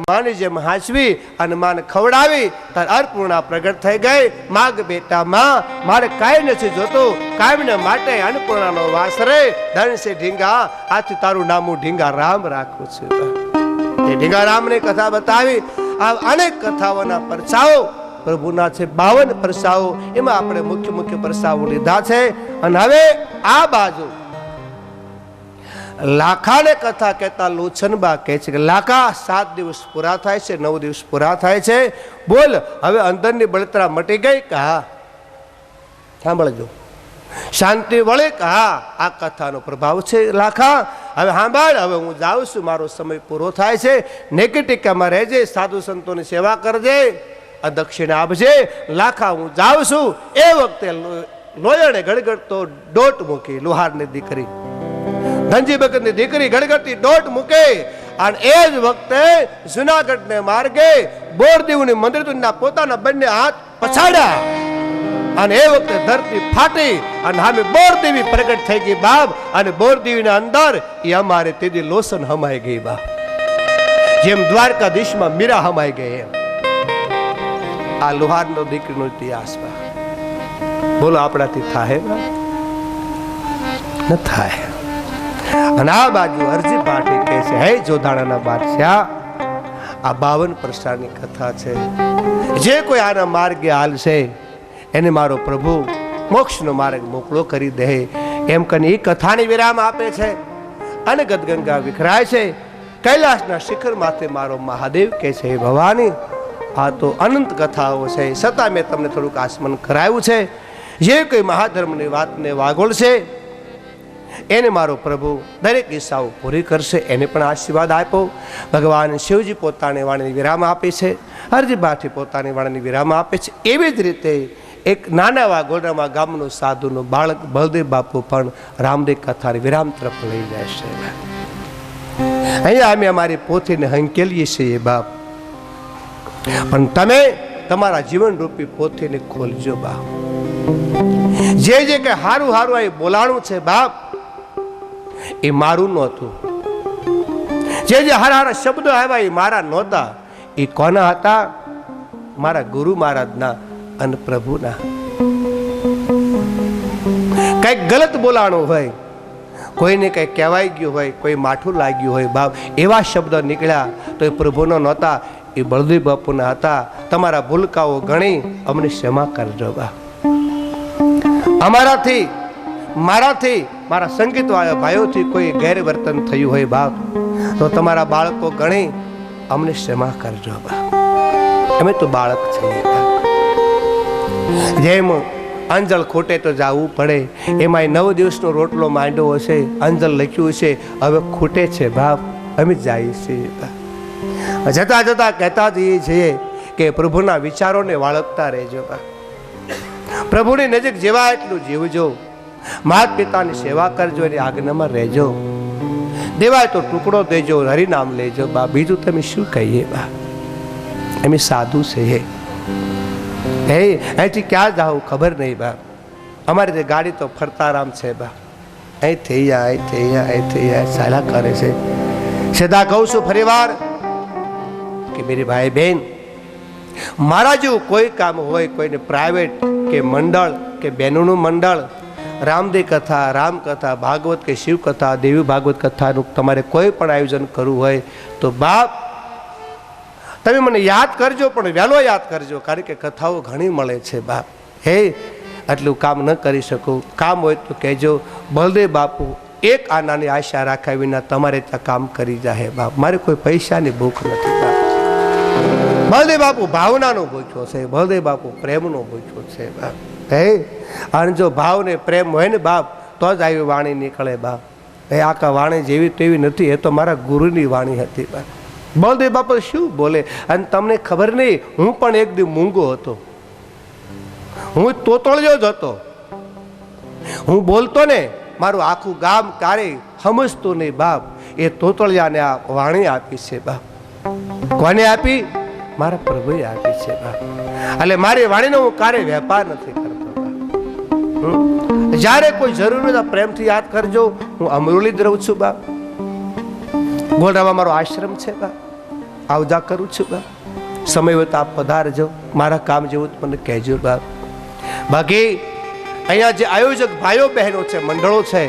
માની જેમ હાંસવી અને માને ખવડાવી તાર અન્નપૂર્ણા પ્રગટ થઈ ગઈ. માગ બેટા માં, મારે કાંઈ નથી જોતું, કાયમને માટે અન્નપૂર્ણાનો વાસ રે. ધન છે ઢીંગા, આથી તારું નામ હું ઢીંગા રામ રાખું છું. એ ઢીંગા રામની કથા બતાવી. આ અનેક કથાઓના પરચાઓ પ્રભુના છે 52 પરચાઓ. એમાં આપણે મુખ્ય મુખ્ય પરચાઓ લીધા છે. અને હવે આ બાજુ લાખાને કથા કહેતા લોચનબા કહે છે કે લાખા 7 દિવસ પૂરા થાય છે, 9 દિવસ પૂરા થાય છે. બોલ હવે અંદરની બળતરા મટી ગઈ કે હા? સાંભળજો, શાંતિ વળે કે હા? આ કથાનો પ્રભાવ છે લાખા. હવે સાંભળ, હવે હું જાઉં છું, મારો સમય પૂરો થાય છે. નેગેટિકામાં રહેજે, સાધુ સંતોની સેવા કરજે, દક્ષિણ આપજે. લાખા હું જાઉં છું. એ વખતે લોયણે ગડગડતો ડોટ મૂકી, લુહારની દીકરી ધનજી ભગતની દીકરી ગડગડતી ડોટ મૂકે. અને એ જ વખતે જુનાગઢને માર્ગે બોરદેવની મંદિરના પોતાના બંને હાથ પછાડ્યા. અને એ વખતે ધરતી ફાટી અને સામે બોરદેવી પ્રગટ થઈ ગઈ બાપ. અને બોરદેવીના અંદર એ અમારે તેદી લોસન હમાઈ ગઈ બાપ, જેમ દ્વારકાધીશમાં મીરા હમાઈ ગઈ એમ. આ લુહારનો દીકરીનો ઇતિહાસ બાપ. બોલો આપણાથી થાય બાપ? ન થાય. અને આ બાજુ અરજી પાટી કહે છે, હે જોધાણાના બાદશાહ, આ 52 પ્રસારની કથા છે. જે કોઈ આના માર્ગે હાલશે એને મારો પ્રભુ મોક્ષનો માર્ગ મોકળો કરી દે એમ કરીને એ કથાની વિરામ આપે છે. અને ગદગંગા વિખરાય છે. કૈલાસના શિખર માથે મારો મહાદેવ કહે છે, હે ભવાની, આ તો અનંત કથાઓ છે, છતાં મેં તમને થોડુંક આસમન કરાવ્યું છે. જે કોઈ મહાધર્મની વાતને વાગોળશે એને મારો પ્રભુ દરેક ઈચ્છાઓ પૂરી કરશે. એને પણ આશીર્વાદ આપો. ભગવાન શિવજી પોતાની વાણીની વિરામ આપે છે, અરજી બાઠી પોતાની વાણીની વિરામ આપે છે. એવી જ રીતે એક નાના વાગોડામાં ગામનું સાધુનું બાળક બળદેવ બાપુ પણ રામદેવ કથાની વિરામ તરફ લઈ જાય છે. અહીંયા અમે અમારી પોથીને હંકેલીએ છીએ બાપ, પણ તમે તમારા જીવન રૂપી પોથીને ખોલજો બાપ. જે જે કઈ હારું હારું એ બોલાણું છે બાપ, એ મારું નહોતું. જે જે હારા હારા શબ્દો આવ્યા એ મારા નહોતા. એ કોના હતા? મારા ગુરુ મહારાજના અને પ્રભુના. કઈક ગલત બોલાણું હોય, કોઈને કઈ કહેવાઈ ગયું હોય, કોઈ માઠું લાગ્યું હોય બાપ, એવા શબ્દ નીકળ્યા તો એ પ્રભુનો નહોતા, એ બળદેવ બાપુના હતા. તમારા ભૂલકાઓ ગણી અમને ક્ષમા કરજો બાપ. અમારાથી, મારાથી, મારા સંગીત વાળા ભાઈઓથી કોઈ ગેરવર્તન થયું હોય બાપ, તો તમારા બાળકો ગણી અમને ક્ષમા કરજો બાપ. અમે તો બાળક છીએ બાપ. જેમ અંજળ ખોટે તો જવું પડે, એમાં 9 દિવસનો રોટલો માંડ્યો હશે, અંજળ લખ્યું છે, હવે ખૂટે છે બાપ, અમે જઈએ છીએ બાપ. જતા જતા કહેતા જઈએ છીએ કે પ્રભુના વિચારોને વાળકતા રહેજો બાપ. પ્રભુની નજીક જેવા એટલું જીવજો, માતા પિતાની સેવા કરજો, એની આજ્ઞામાં રહેજો, દેવાય તો ટુકડો દેજો, હરિનામ લેજો બા. બીજું તમે શું કહીએ બા? અમે સાધુ છે. હે અહીંથી ક્યાં જાવ ખબર નહીં બા. અમારી તે ગાડી તો ફરતારામ છે બા. અહીં થઈ જાય, અહીં થઈ જાય, અહીં થઈ જાય ચાલ્યા કરે છે. સીધા કહું છું ફરી વાર કે મેરી ભાઈ બહેન, મારા જેવું કોઈ કામ હોય, કોઈને પ્રાઇવેટ કે મંડળ કે બહેનોનું મંડળ, રામદેવ કથા, રામકથા, ભાગવત કે શિવ કથા, દેવી ભાગવત કથાનું તમારે કોઈ પણ આયોજન કરવું હોય તો બાપ તમે મને યાદ કરજો, પણ વહેલો યાદ કરજો, કારણ કે કથાઓ ઘણી મળે છે બાપ. હે આટલું કામ ન કરી શકું, કામ હોય તો કહેજો. બળદેવ બાપુ એક આનાની આશા રાખ્યા વિના તમારે ત્યાં કામ કરી જાય બાપ. મારે કોઈ પૈસાની ભૂખ નથી બાપ. બળદેવ બાપુ ભાવનાનો ભૂખ્યો છે, બળદેવ બાપુ પ્રેમનો ભૂખ્યો છે બાપ. હે અને જો ભાવ ને પ્રેમ હોય ને બાપ તો જ આવી વાણી નીકળે બાપ. એ આખા વાણી જેવી તેવી નથી, એ તો મારા ગુરુની વાણી હતી બાપ. બળદેવ બાપુ શું બોલે, અને તમને ખબર નહીં, હું પણ એક દી મૂંગો હતો, હું તોતળિયો જ હતો. હું બોલતો ને મારું આખું ગામ ક્યારે સમજતું નહીં બાપ. એ તોતળિયાને આ વાણી આપી છે બાપ. કોને આપી? મારા પ્રભુએ આપી છે બાપ. એટલે મારી વાણીનો હું ક્યારે વેપાર નથી કરતો બાપ. જ્યારે કોઈ જરૂર હોય પ્રેમથી યાદ કરજો. હું અમરોલી જ રહું છું બાપ. ગોળરામાં મારો આશ્રમ છે બાપ. આવજા કરું છું બાપ. સમય હોય તો આપ પધારજો, મારા કામ જેવું મને કહેજો બાપ. બાકી અહીંયા જે આયોજક ભાઈઓ બહેનો છે, મંડળો છે,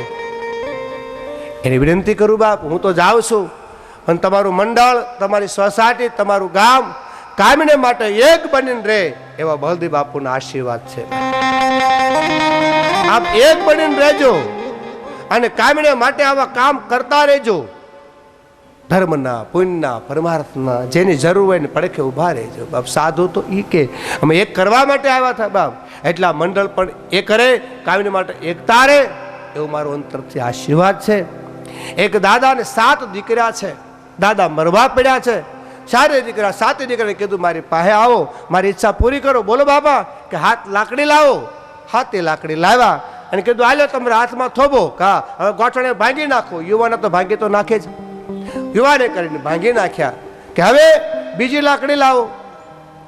એની વિનંતી કરું બાપ, હું તો જાઉં છું, અને તમારું મંડળ, તમારી સોસાયટી, તમારું ગામ કાયમને માટે એક બનીને રહે એવા બળદેવ બાપુના આશીર્વાદ છે. આપ એક બનીને રહેજો અને કાયમને માટે આવા કામ કરતા રહેજો. ધર્મના, પુણ્યના, પરમાર્થના જેની જરૂર હોય ને પડખે ઊભા રહેજો બાપ. સાધુ તો ઈ કે અમે એક કરવા માટે આવ્યા હતા બાપ, એટલા મંડળ પણ એ કરે, કાયમને માટે એકતા રહે એવું મારો અંતરથી આશીર્વાદ છે. એક દાદાને 7 દીકરા છે, દાદા મરવા પડ્યા છે. 4 દીકરા, 7 દીકરાને કીધું મારી પાસે આવો, મારી ઈચ્છા પૂરી કરો. બોલો બાપા કે હાથ લાકડી લાવો. હાથે લાકડી લાવ્યા અને કીધું હાલો તમારા હાથમાં થોભો, કા હવે ગોઠણે ભાંગી નાખો. યુવાને તો ભાંગી તો નાખે જ, યુવાને કરીને ભાંગી નાખ્યા કે હવે બીજી લાકડી લાવો.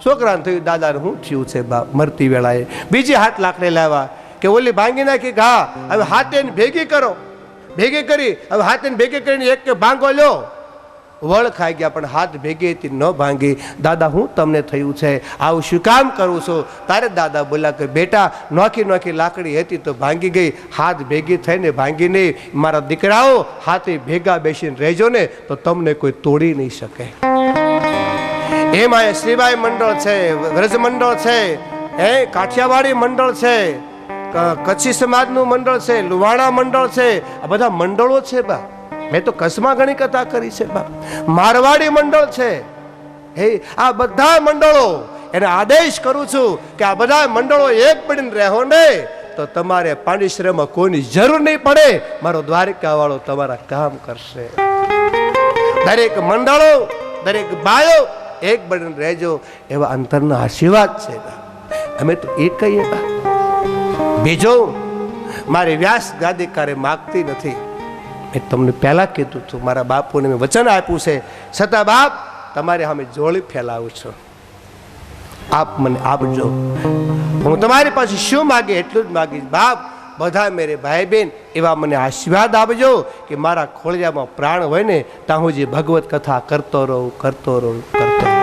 છોકરાને થયું દાદાને શું થયું છે બાપ મરતી વેળાએ. બીજી હાથ લાકડી લાવ્યા કે ઓલી ભાંગી નાખી, ઘા હવે હાથે ભેગી કરો. ભેગી કરી હવે હાથે ભેગી કરીને એક કે ભાંગો લ્યો. વળ ખાઈ ગયા પણ હાથ ભેગી હતી ન ભાંગી. દાદા હું તમને થયું છે, આવું શું કામ કરું છું? તારે દાદા બોલ્યા કે બેટા નોખી નોખી લાકડી હતી તો ભાંગી ગઈ, હાથ ભેગી થઈને ભાંગી નહીં. મારા દીકરાઓ હાથે ભેગા બેસીને રહેજો ને તો તમને કોઈ તોડી નહીં શકે. એમાં શ્રીબાઈ મંડળ છે, વ્રજ મંડળ છે, કાઠિયાવાડી મંડળ છે, કચ્છી સમાજનું મંડળ છે, લુવાણા મંડળ છે, આ બધા મંડળો છે બા. મેં તો કચ્છમાં ઘણી કથા કરી છે બા. મારવાડી મંડળ છે. હે આ બધા મંડળો એને આદેશ કરું છું કે આ બધા મંડળો એક બનીને રહો ને તો તમારે પાંડિશ્રમમાં કોઈની જરૂર નહીં પડે. મારો દ્વારિકા વાળો તમારા કામ કરશે. દરેક મંડળો, દરેક બાયો એક બનીને રહેજો એવા અંતરના આશીર્વાદ છે બા. અમે તો એ કહીએ બા. બીજો મારી વ્યાસ ગાદી કારે માગતી નથી. મેં તમને પહેલા કીધું હતું, મારા બાપુને મેં વચન આપ્યું છે, છતાં બાપ તમારે સામે જોડી ફેલાવું છું. આપ મને આપજો. હું તમારી પાસે શું માગી એટલું જ માગીશ બાપ. બધા મેરે ભાઈ બહેન એવા મને આશીર્વાદ આપજો કે મારા ખોળિયામાં પ્રાણ હોય ને ત્યાં હું જે ભગવત કથા કરતો રહું, કરતો રહું, કરતો રહું.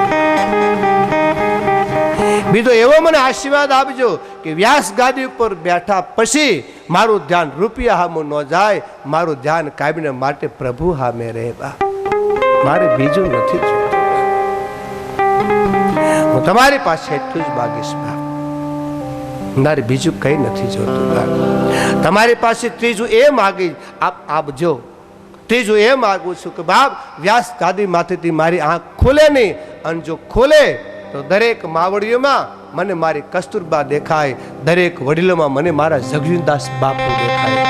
બીજો એવો મને આશીર્વાદ આપજો કે વ્યાસ ગાદી ઉપર બેઠા પછી મારું ધ્યાન રૂપિયા સામું ન જાય, મારું ધ્યાન કાયમને માટે પ્રભુ સામે રહે બા. મારે બીજું નથી જોતું. હું તમારી પાસે એટલું જ માગીશ બા. મારે બીજું કઈ નથી જોતું બા. તમારી પાસે ત્રીજું એ માગી આપ આપજો. ત્રીજું એ માગું છું કે બાપ વ્યાસ ગાદી માથેથી મારી આંખ ખુલે નહીં, અને જો ખુલે તો દરેક માવડીઓમાં મને મારી કસ્તુરબા દેખાય, દરેક વડીલોમાં મને મારા જગજીવનદાસ બાપુ દેખાય.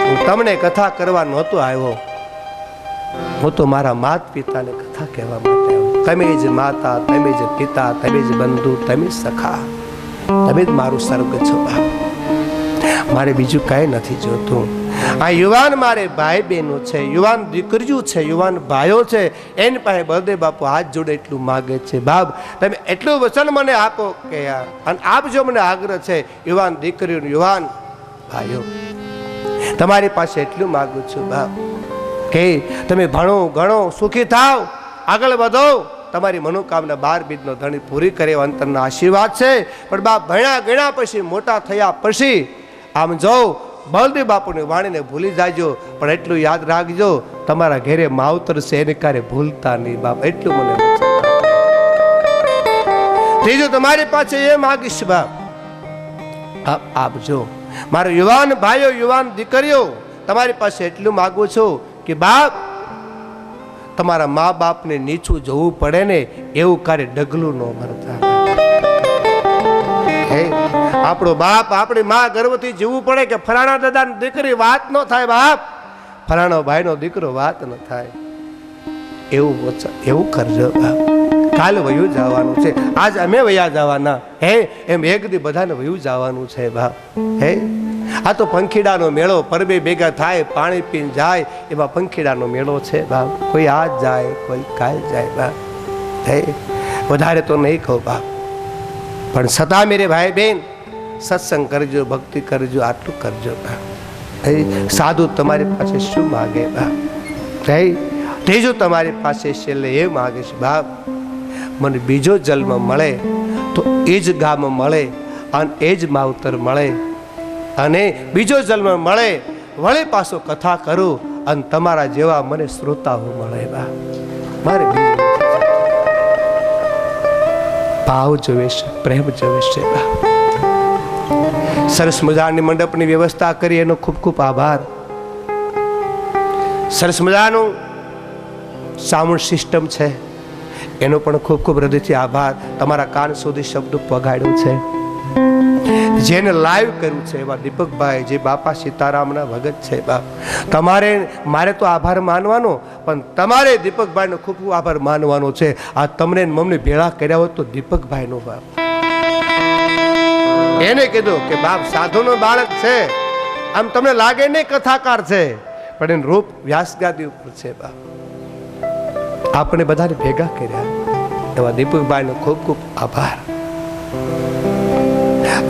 હું તમને કથા કરવા નહોતો આવ્યો, હું તો મારા માત પિતાને કથા કહેવા માટે આવ્યો. તમે જ માતા, તમે જ પિતા, તમે જ બંધુ, તમે સખા, તમે જ મારું સર્ગ છો બાપ. મારે બીજું કાંઈ નથી જોતું. આ યુવાન મારે ભાઈ બહેનો છે, યુવાન દીકરીઓ છે, યુવાન ભાઈઓ છે, એની પાસે બળદેવ બાપુ હાથ જોડે એટલું માગે છે બાપ. તમે એટલું વચન મને આપો કે અને આપજો. મને આગ્રહ છે યુવાન દીકરીઓ, યુવાન ભાઈઓ, તમારી પાસે એટલું માગું છું બાપ કે તમે ભણો, ગણો, સુખી થાવ, આગળ વધો, તમારી મનોકામના 12 બીજનો ધણી પૂરી કરે અંતરના આશીર્વાદ છે. પણ બાપ ભણ્યા ગણ્યા પછી, મોટા થયા પછી આમ જાઓ બળદેવ બાપુની વાણીને ભૂલી જાજો. પણ એટલું યાદ રાખજો તમારા ઘેરે માવતર છે એને ક્યારે ભૂલતા નહીં બાપ. એટલું મને ત્રીજું તમારી પાસે એ માગીશ બાપ, આપ આપજો. મારા યુવાન ભાઈઓ, યુવાન દીકરીઓ, તમારી પાસે એટલું માગું છું કે બાપ તમારા મા બાપને નીચું જોવું પડે ને એવું કાર્ય ડગલું ન ભરતા. આપણો બાપ, આપણી માં ગર્વથી જીવવું પડે કે ફલાણા દાદાની દીકરી વાત ન થાય બાપ, ફલાણો ભાઈનો દીકરો વાત ન થાય. એવું કરજો બાપ. કાલ વયું જવાનું છે, આજ અમે વયા જવાના હે, એમ એક દી બધાને વયું જવાનું છે બાપ. હે આ તો પંખીડાનો મેળો, પરબે ભેગા થાય, પાણી પીને જાય, એમાં પંખીડાનો મેળો છે બાપ. કોઈ આજ જાય, કોઈ કાલ જાય બાપ. હે વધારે તો નહીં કહું બાપ, પણ છતાં મેરે ભાઈ બહેન સત્સંગ કરજો, ભક્તિ કરજો, આટલું કરજો બાપ. સાધુ તમારી પાસે શું માગે બાપ? હે ત્રીજું તમારી પાસે છેલ્લે એ માગે છે, બાપ મને બીજો જન્મ મળે તો એ જ ગામ મળે અને એ જ માવતર મળે, અને બીજો જન્મ મળે વળી પાછો કથા કરું અને તમારા જેવા મને શ્રોતાઓ મળે. બા મારે ભાવ જોવે છે, પ્રેમ જોવે છે. બા સરસ મજાની મંડપની વ્યવસ્થા કરી એનો ખૂબ ખૂબ આભાર. સરસ મજાનું સાઉન્ડ સિસ્ટમ છે એનો પણ ખૂબ ખૂબ હૃદયથી આભાર. તમારા કાન સુધી શબ્દ પગાડ્યો છે. જેને લાઈવ કર્યું છે એવા દીપકભાઈ, જે બાપા સીતારામના ભગત છે. બાપ તમારે મારે તો આભાર માનવાનો, પણ તમારે દીપકભાઈનો ખૂબ ખૂબ આભાર માનવાનો છે. આ તમને મમ્મી ભેળા કર્યા હોત તો દીપકભાઈનો બાપ એને કીધું કે બાપ સાધુનો બાળક છે, આમ તમને લાગે નહીં કથાકાર છે, પણ એનું રૂપ વ્યાસગાદી ઉપર છે. બાપ આપણે બધાને ભેગા કર્યા એવા દીપકભાઈનો ખૂબ ખૂબ આભાર.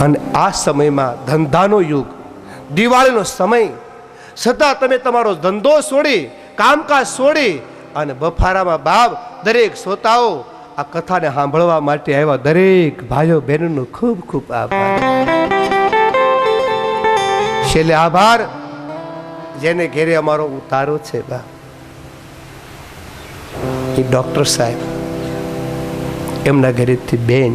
અને આ સમયમાં ધંધાનો યુગ, દિવાળીનો સમય, છતાં તમે તમારો ધંધો છોડી, કામકાજ છોડી અને બફારામાં બાપ દરેક શ્રોતાઓ આ કથાને સાંભળવા માટે આવ્યા. દરેક ભાઈઓ બહેનોનો ખૂબ ખૂબ આભાર. છેલ્લે આભાર જેને ઘેરે અમારો ઉતારો છે બા, એ ડોક્ટર સાહેબ, એમના ઘરેથી બેન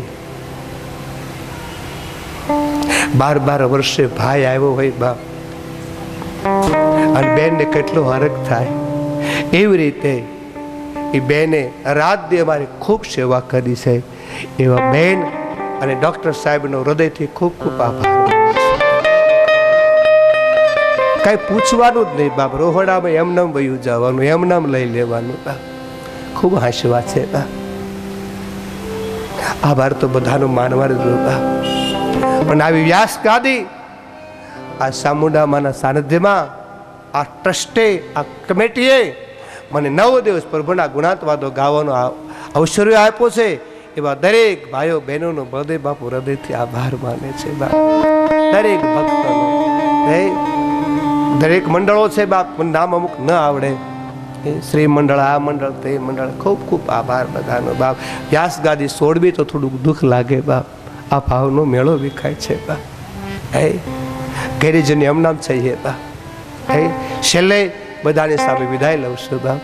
12 વર્ષે ભાઈ આવ્યો હોય બાપ, અને બેનને કેટલો હરખ થાય. એવી રીતે એ બેને રાત દી અમારી ખૂબ સેવા કરી છે. એવા બેન અને ડોક્ટર સાહેબનો હૃદયથી ખૂબ ખૂબ આભાર. કઈ પૂછવાનું જ નહીં બાપ, રોહડામાં એમનામ વયું જવાનું, એમનામ લઈ લેવાનું બાપ. ખૂબ હાશવા છે બાપ. આભાર તો બધાનો માનવાનું જ બાપ. પણ આવી વ્યાસ ગાદી આ ચામુંડામાના સાનિધ્યમાં આ ટ્રસ્ટે, આ કમિટીએ મને 9 દિવસ પ્રભુના ગુણાત્વાદો ગાવાનો અવસર આપ્યો છે. એવા દરેક ભાઈઓ બહેનોનો બળદેવ બાપુ હૃદયથી આભાર માને છે બાપ. દરેક ભક્તોનો, દરેક મંડળો છે બાપ, મને નામ અમુક ન આવડે, શ્રી મંડળ, આ મંડળ, તે મંડળ, ખૂબ ખૂબ આભાર બધાનો બાપ. વ્યાસ ગાદી છોડવી તો થોડુંક દુઃખ લાગે બાપ. આ ભાવનો મેળો વિખાય છે બા. ઘેરીજની એમ નામ છે બા. છેલ્લે બધાની સામે વિદાય લઉં છું બા.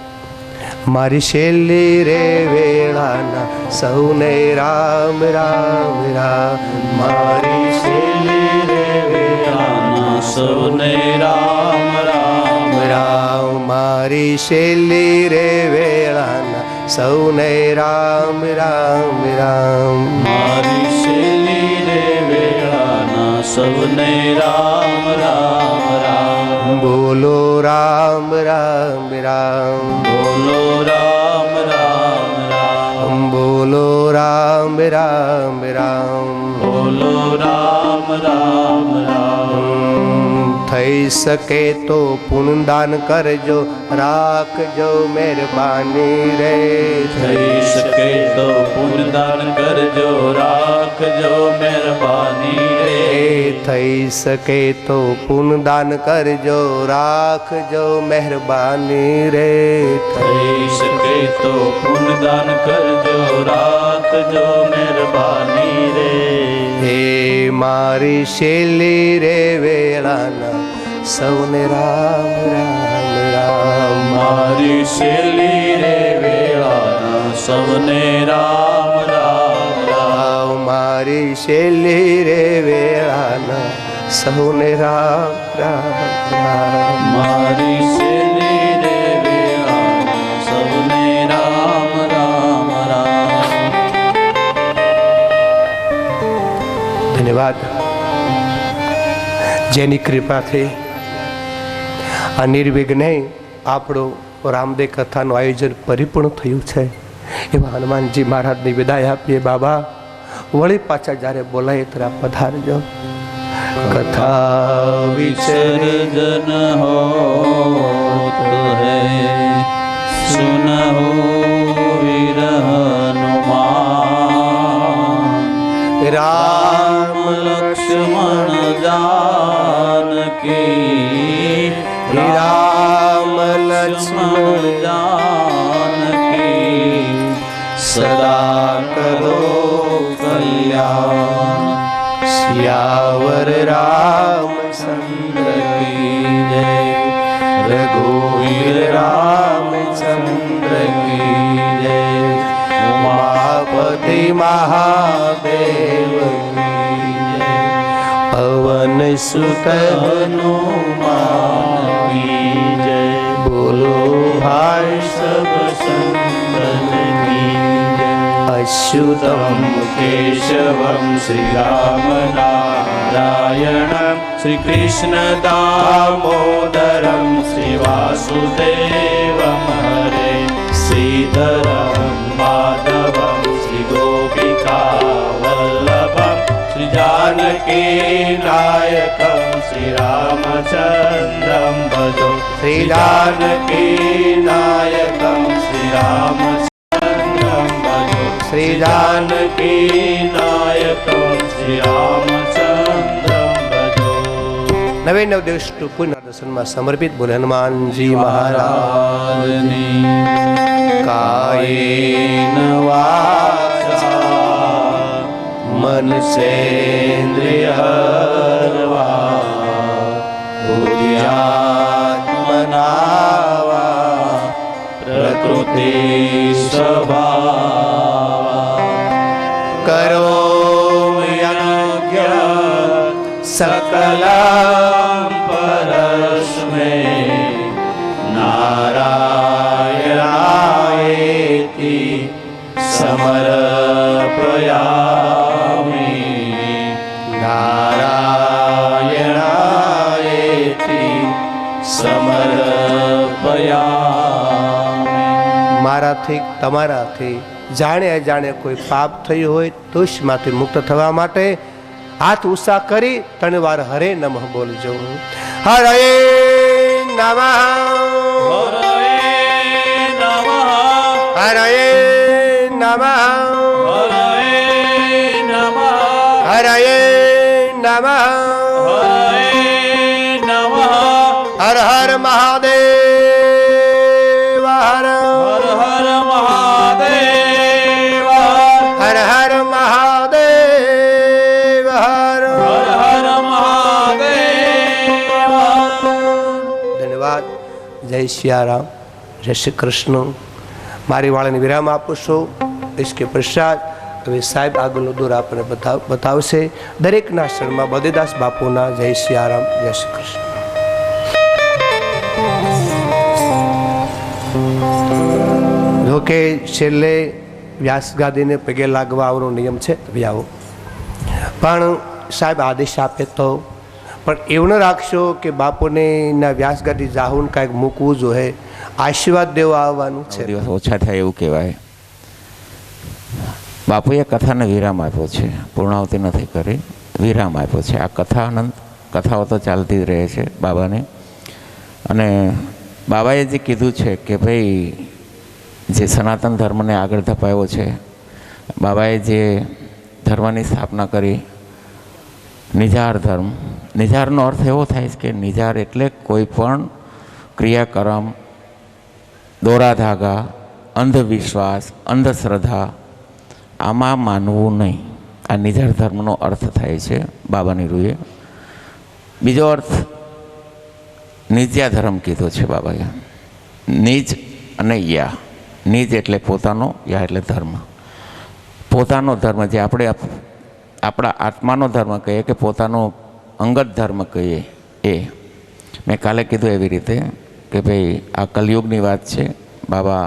મારી છેલ્લી રે વેળાના સૌને રામ રામ રામ. મારી છેલ્લી રે વેળાના સૌને રામ રામ રામ. મારી છેલ્લી રે વેળાના સૌને રામ રામ રામ. મારી છેલ્લી રે વેળાના સૌને રામ રામ રામ. બોલો રામ રામ રામ. બોલો રામ રામ રામ. બોલો રામ રામ રામ. બોલો રામ રામ રામ. થઈ શકે તો પુણ્યદાન કરજો, રાખજો મહેરબાની રે. થઈ શકે તો પુણ્યદાન કરજો, રાખજો મહેરબાની રે. થઈ શકે તો પુણ્યદાન કરજો, રાખજો મહેરબાની રે. થઈ શકે તો પુણ્યદાન કરજો, રાખજો મહેરબાની રે. હે મારી છેલ્લી રે વેળાના સૌને રામ રામ રામ. મારી છેલ્લી રે વેળાના સૌને રામ રામ રામ. મારી છેલ્લી રે વેળાના સૌને રામ રામ રામ. મારી છેલ્લી રે વેળાના સૌને રામ રામ રામ. ધન્યવાદ. જેની કૃપાથી આ નિર્વિઘ્ને આપણું રામદેવ કથાનું આયોજન પરિપૂર્ણ થયું છે. એવા હનુમાનજી મહારાજની વિદાય આપીએ બાબા. વળી પાછા જ્યારે બોલાય ત્યારે પધારજો. કથા વિસર્જન હોત હૈ સુનહો વીર હનુમાન. રામ લક્ષ્મણ जानकी રામ લક્ષ્મણ જાનકી સદા કરો કલ્યાણ સિયાવર રામચંદ્ર કી જય રઘુવીર રામચંદ્ર કી જય ઉમાપતિ મહાદેવ કી જય પવન સુત હનુમાન કી જય બોલો ભાઈ સબ સંતન કી જય અચ્યુતમ केशवं श्रीराम नारायणं श्रीकृष्ण दामोदरं श्रीवासुदेवं हरे श्रीधरं माधवं श्रीगोपिकावल्लभं श्रीजानकीनायकं श्रीरामचन्द्रं भजो श्रीजानकीनायकं श्रीरामचन्द्रं भजो શ્રી જાન जानकीनायकं श्रीरामचन्द्रं भजो નવે નવ દિવસ પુણ્ય દર્શનમાં સમર્પિત બોલે હનુમાનજી મહારાજ कायेन वाचा मनसेन्द्रियर्वा बुद्ध्यात्मना वा प्रकृति स्वभावा કરોમિ यज्ञ सकलं परस्मै नारायणायेति समर्पयामि नारायणायेति समर्पयामि મારાથી તમારાથી જાણે અજાણે કોઈ પાપ થયું હોય દોષમાંથી મુક્ત થવા માટે હાથ ઊંચા કરી 3 વાર હરે નમઃ બોલજો. હરે નમઃ હરે નમઃ હરે નમઃ હર હર મહાદેવ હર હર હર મહાદેવ હર ધન્યવાદ. જય સિયારામ, જય શ્રી કૃષ્ણ. મારી વાળાને વિરામ આપું છું. ઇશ્કે પ્રસાદ હવે સાહેબ આગળનો દોર આપણને બતાવશે. દરેકના શરણમાં બદેદાસ બાપુના જય સિયારામ, જય શ્રી કૃષ્ણ. જોકે છેલ્લે વ્યાસગાદીને પગે લાગવા આવવાનો નિયમ છે, આવો. પણ સાહેબ આદેશ આપે તો પણ એવું ન રાખશો કે બાપુને ના વ્યાસગાદી જાહુન કાંઈક મૂકવું જોઈએ, આશીર્વાદ દેવા આવવાનું છે. દિવસ ઓછા થાય એવું કહેવાય. બાપુએ કથાને વિરામ આપ્યો છે, પૂર્ણાવતી નથી કરી, વિરામ આપ્યો છે. આ કથાઓ તો ચાલતી જ રહે છે બાબાની. અને બાબાએ જે કીધું છે કે ભાઈ જે સનાતન ધર્મને આગળ ધપાવ્યો છે, બાબાએ જે ધર્મની સ્થાપના કરી, નિજાર ધર્મ. નિજારનો અર્થ એવો થાય છે કે નિજાર એટલે કોઈ પણ ક્રિયાકર્મ, દોરા ધાગા, અંધવિશ્વાસ, અંધશ્રદ્ધા આમાં માનવું નહીં. આ નિજાર ધર્મનો અર્થ થાય છે બાબાની રૂએ. બીજો અર્થ નિજ્યા ધર્મ કીધો છે બાબાએ. નિજ અને યા. નિજ એટલે પોતાનો, યા એટલે ધર્મ. પોતાનો ધર્મ જે આપણે આપણા આત્માનો ધર્મ કહીએ કે પોતાનો અંગત ધર્મ કહીએ એ. મેં કાલે કીધું એવી રીતે કે ભાઈ આ કલયુગની વાત છે. બાબા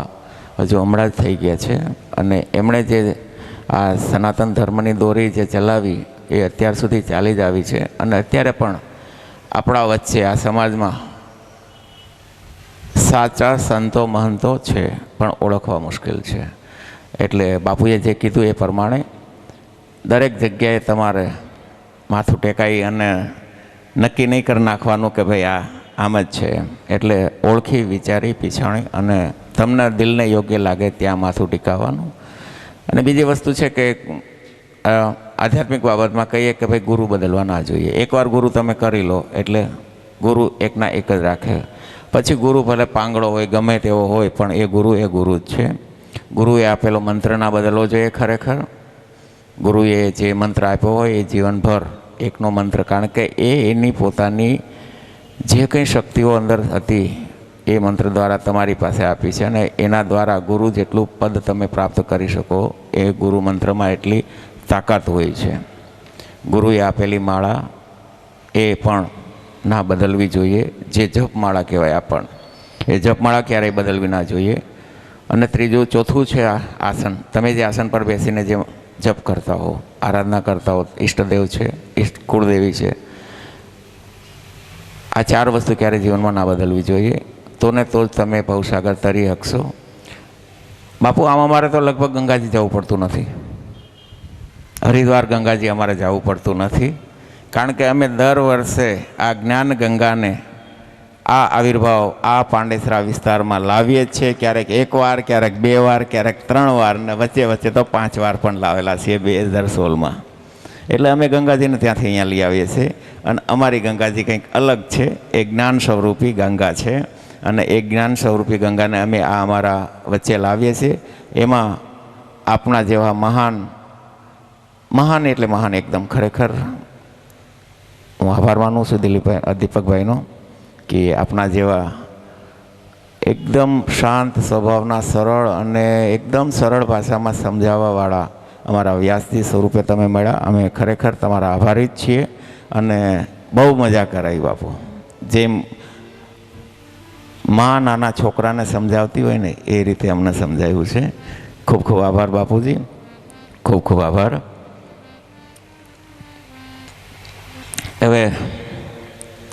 હજુ હમણાં જ થઈ ગયા છે અને એમણે જે આ સનાતન ધર્મની દોરી જે ચલાવી એ અત્યાર સુધી ચાલી જ આવી છે. અને અત્યારે પણ આપણા વચ્ચે આ સમાજમાં સાચા સંતો મહંતો છે પણ ઓળખવા મુશ્કેલ છે. એટલે બાપુએ જે કીધું એ પ્રમાણે દરેક જગ્યાએ તમારે માથું ટેકાઈ અને નક્કી નહીં કરી નાખવાનું કે ભાઈ આ આમ જ છે. એટલે ઓળખી વિચારી પીછાણી અને તમને દિલને યોગ્ય લાગે ત્યાં માથું ટીકાવવાનું. અને બીજી વસ્તુ છે કે આધ્યાત્મિક બાબતમાં કહીએ કે ભાઈ ગુરુ બદલવા ના જોઈએ. એકવાર ગુરુ તમે કરી લો એટલે ગુરુ એકના એક જ રાખે. પછી ગુરુ ભલે પાંગડો હોય, ગમે તેવો હોય, પણ એ ગુરુ જ છે. ગુરુએ આપેલો મંત્ર ના બદલવો જોઈએ. ખરેખર ગુરુએ જે મંત્ર આપ્યો હોય એ જીવનભર એકનો મંત્ર, કારણ કે એની પોતાની જે કંઈ શક્તિઓ અંદર હતી એ મંત્ર દ્વારા તમારી પાસે આપી છે, અને એના દ્વારા ગુરુ જેટલું પદ તમે પ્રાપ્ત કરી શકો એ ગુરુ મંત્રમાં એટલી તાકાત હોય છે. ગુરુએ આપેલી માળા એ પણ ના બદલવી જોઈએ. જે જપમાળા કહેવાય આપણ, એ જપમાળા ક્યારેય બદલવી ના જોઈએ. અને ત્રીજું ચોથું છે આ આસન. તમે જે આસન પર બેસીને જે જપ કરતા હો, આરાધના કરતા હો, ઈષ્ટદેવ છે, કુળદેવી છે, આ 4 વસ્તુ ક્યારે જીવનમાં ના બદલવી જોઈએ. તો ને તો જ તમે ભવસાગર તરી શકશો. બાપુ આમાં અમારે તો લગભગ ગંગાજી જવું પડતું નથી. હરિદ્વાર ગંગાજી અમારે જવું પડતું નથી, કારણ કે અમે દર વર્ષે આ જ્ઞાન ગંગાને, આ આવિર્ભાવ આ પાંડેસરા વિસ્તારમાં લાવીએ જ છીએ. ક્યારેક 1 વાર, ક્યારેક 2 વાર, ક્યારેક 3 વાર, ને વચ્ચે વચ્ચે તો 5 વાર પણ લાવેલા છીએ 2016માં. એટલે અમે ગંગાજીને ત્યાંથી અહીંયા લઈ આવીએ છીએ. અને અમારી ગંગાજી કંઈક અલગ છે. એ જ્ઞાન સ્વરૂપી ગંગા છે, અને એ જ્ઞાન સ્વરૂપી ગંગાને અમે આ અમારા વચ્ચે લાવીએ છીએ. એમાં આપણા જેવા મહાન એટલે મહાન એકદમ, ખરેખર હું આભાર માનું છું દીપકભાઈનો, કે આપણા જેવા એકદમ શાંત સ્વભાવના, સરળ અને એકદમ સરળ ભાષામાં સમજાવવાવાળા અમારા વ્યાસજી સ્વરૂપે તમે મળ્યા. અમે ખરેખર તમારા આભારી જ છીએ, અને બહુ મજા કરાવી બાપુ. જેમ માં નાના છોકરાને સમજાવતી હોય ને એ રીતે અમને સમજાવ્યું છે. ખૂબ ખૂબ આભાર બાપુજી, ખૂબ ખૂબ આભાર. હવે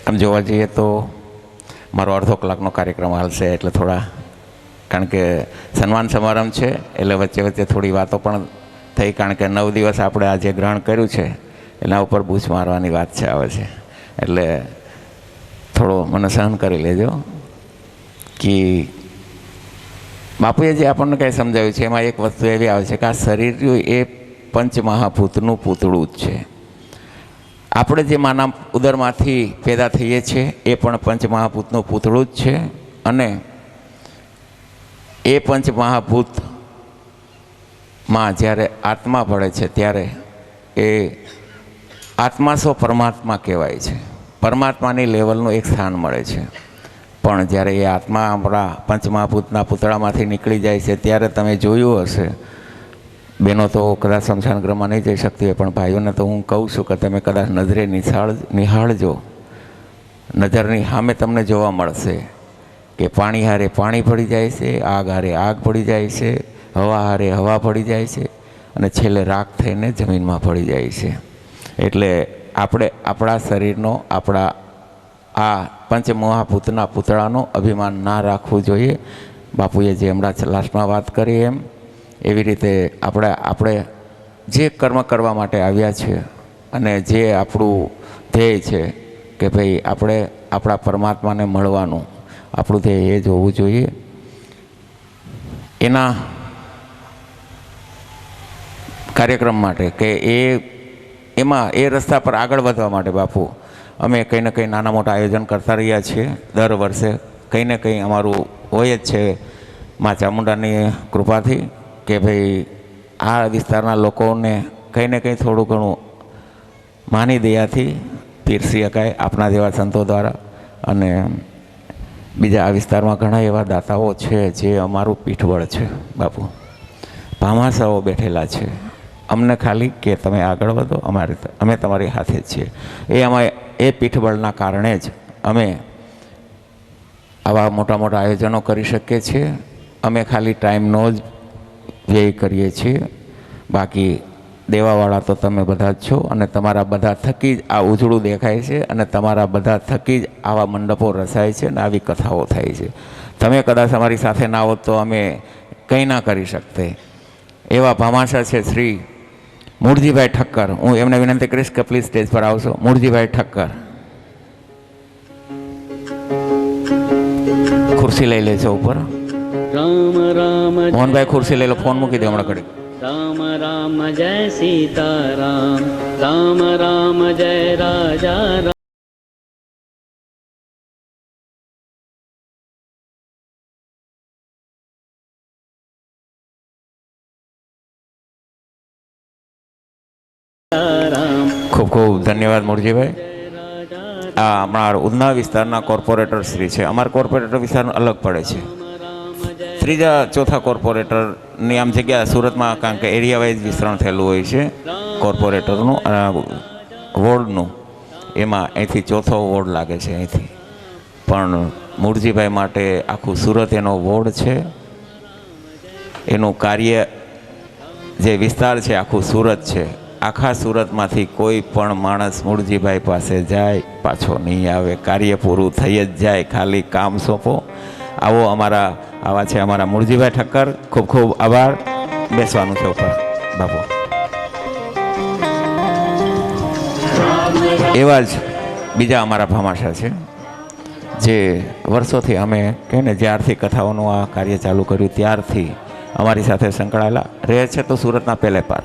આમ જોવા જઈએ તો મારો અડધો કલાકનો કાર્યક્રમ હાલશે, એટલે થોડા, કારણ કે સન્માન સમારંભ છે એટલે વચ્ચે વચ્ચે થોડી વાતો પણ થઈ, કારણ કે 9 દિવસ આપણે આજે ગ્રહણ કર્યું છે એના ઉપર બૂચ મારવાની વાત છે આવે છે, એટલે થોડો મને સહન કરી લેજો. કે બાપુએ જે આપણને કંઈ સમજાવ્યું છે એમાં એક વસ્તુ એવી આવે છે કે આ શરીર એ પંચમહાભૂતનું પૂતળું જ છે. આપણે જે માના ઉદરમાંથી પેદા થઈએ છીએ એ પણ પંચમહાભૂતનું પૂતળું જ છે, અને એ પંચમહાભૂતમાં જ્યારે આત્મા ભળે છે ત્યારે એ આત્મા સ્વ પરમાત્મા કહેવાય છે. પરમાત્માની લેવલનું એક સ્થાન મળે છે. પણ જ્યારે એ આત્મા આપણા પંચમહાભૂતના પૂતળામાંથી નીકળી જાય છે ત્યારે તમે જોયું હશે, બહેનો તો કદાચ સ્મશાન ગૃહમાં નહીં જઈ શકતી હોય, પણ ભાઈઓને તો હું કહું છું કે તમે કદાચ નજરે નિહાળજો, નજરની સામે તમને જોવા મળશે કે પાણી હારે પાણી પડી જાય છે, આગ હારે આગ પડી જાય છે, હવા હારે હવા પડી જાય છે, અને છેલ્લે રાખ થઈને જમીનમાં પડી જાય છે. એટલે આપણે આપણા શરીરનો, આપણા આ પંચમહાભૂતના પૂતળાનો અભિમાન ના રાખવું જોઈએ. બાપુએ જે હમણાં લાસ્ટમાં વાત કરી એમ, એવી રીતે આપણે જે કર્મ કરવા માટે આવ્યા છે અને જે આપણું ધ્યેય છે કે ભાઈ આપણે આપણા પરમાત્માને મળવાનું આપણું ધ્યેય એ જ હોવું જોઈએ. એના કાર્યક્રમ માટે કે એમાં એ રસ્તા પર આગળ વધવા માટે બાપુ અમે કંઈ ને કંઈ નાના મોટા આયોજન કરતા રહ્યા છીએ. દર વર્ષે કંઈ ને કંઈ અમારું હોય જ છે મા ચામુંડાની કૃપાથી, કે ભાઈ આ વિસ્તારના લોકોને કંઈ ને કંઈ થોડું ઘણું માની દયાથી પીરસી શકાય આપણા જેવા સંતો દ્વારા. અને બીજા આ વિસ્તારમાં ઘણા એવા દાતાઓ છે જે અમારું પીઠબળ છે બાપુ. ભામાશાઓ બેઠેલા છે, અમને ખાલી કે તમે આગળ વધો, અમે તમારી હાથે જ છીએ. એ પીઠબળના કારણે જ અમે આવા મોટા મોટા આયોજનો કરી શકીએ છીએ. અમે ખાલી ટાઈમનો જ વ્યય કરીએ છીએ, બાકી દેવાવાળા તો તમે બધા જ છો, અને તમારા બધા થકી જ આ ઉજળું દેખાય છે, અને તમારા બધા થકી જ આવા મંડપો રચાય છે અને આવી કથાઓ થાય છે. તમે કદાચ અમારી સાથે ના હોત તો અમે કંઈ ના કરી શકતે. એવા ભામાશા છે શ્રી મૂળજીભાઈ ઠક્કર. હું એમને વિનંતી કરીશ કે પ્લીઝ સ્ટેજ પર આવશો. મૂળજીભાઈ ઠક્કર ખુરશી લઈ લેજો ઉપર. રામ રામ મોહનભાઈ ખુરશી લઈ લો, ફોન મૂકી દો હમણાં ઘડી. રામ રામ જય સીતારામ, રામ રામ જય રાજા રામ. ધન્યવાદ મૂળજીભાઈ. આ અમારા ઉધના વિસ્તારના કોર્પોરેટર શ્રી છે. અમારા કોર્પોરેટર વિસ્તાર અલગ પડે છે. ત્રીજા ચોથા કોર્પોરેટરની આમ જગ્યા સુરતમાં, કારણ કે એરિયા વાઇઝ વિસ્તરણ થયેલું હોય છે કોર્પોરેટરનું વોર્ડનું, એમાં અહીંથી ચોથો વોર્ડ લાગે છે અહીંથી. પણ મૂળજીભાઈ માટે આખું સુરત એનો વોર્ડ છે. એનું કાર્ય જે વિસ્તાર છે આખું સુરત છે. આખા સુરતમાંથી કોઈ પણ માણસ મૂળજીભાઈ પાસે જાય પાછો નહીં આવે. કાર્ય પૂરું થઈ જ જાય, ખાલી કામ સોંપો. આવો આવા છે અમારા મૂળજીભાઈ ઠક્કર. ખૂબ ખૂબ આભાર. બેસવાનું છે ઉપર બાપુ. એવા જ બીજા અમારા ભામાશા છે જે વર્ષોથી અમે કહે ને જ્યારથી કથાઓનું આ કાર્ય ચાલુ કર્યું ત્યારથી અમારી સાથે સંકળાયેલા રહે છે. તો સુરતના પહેલે પાર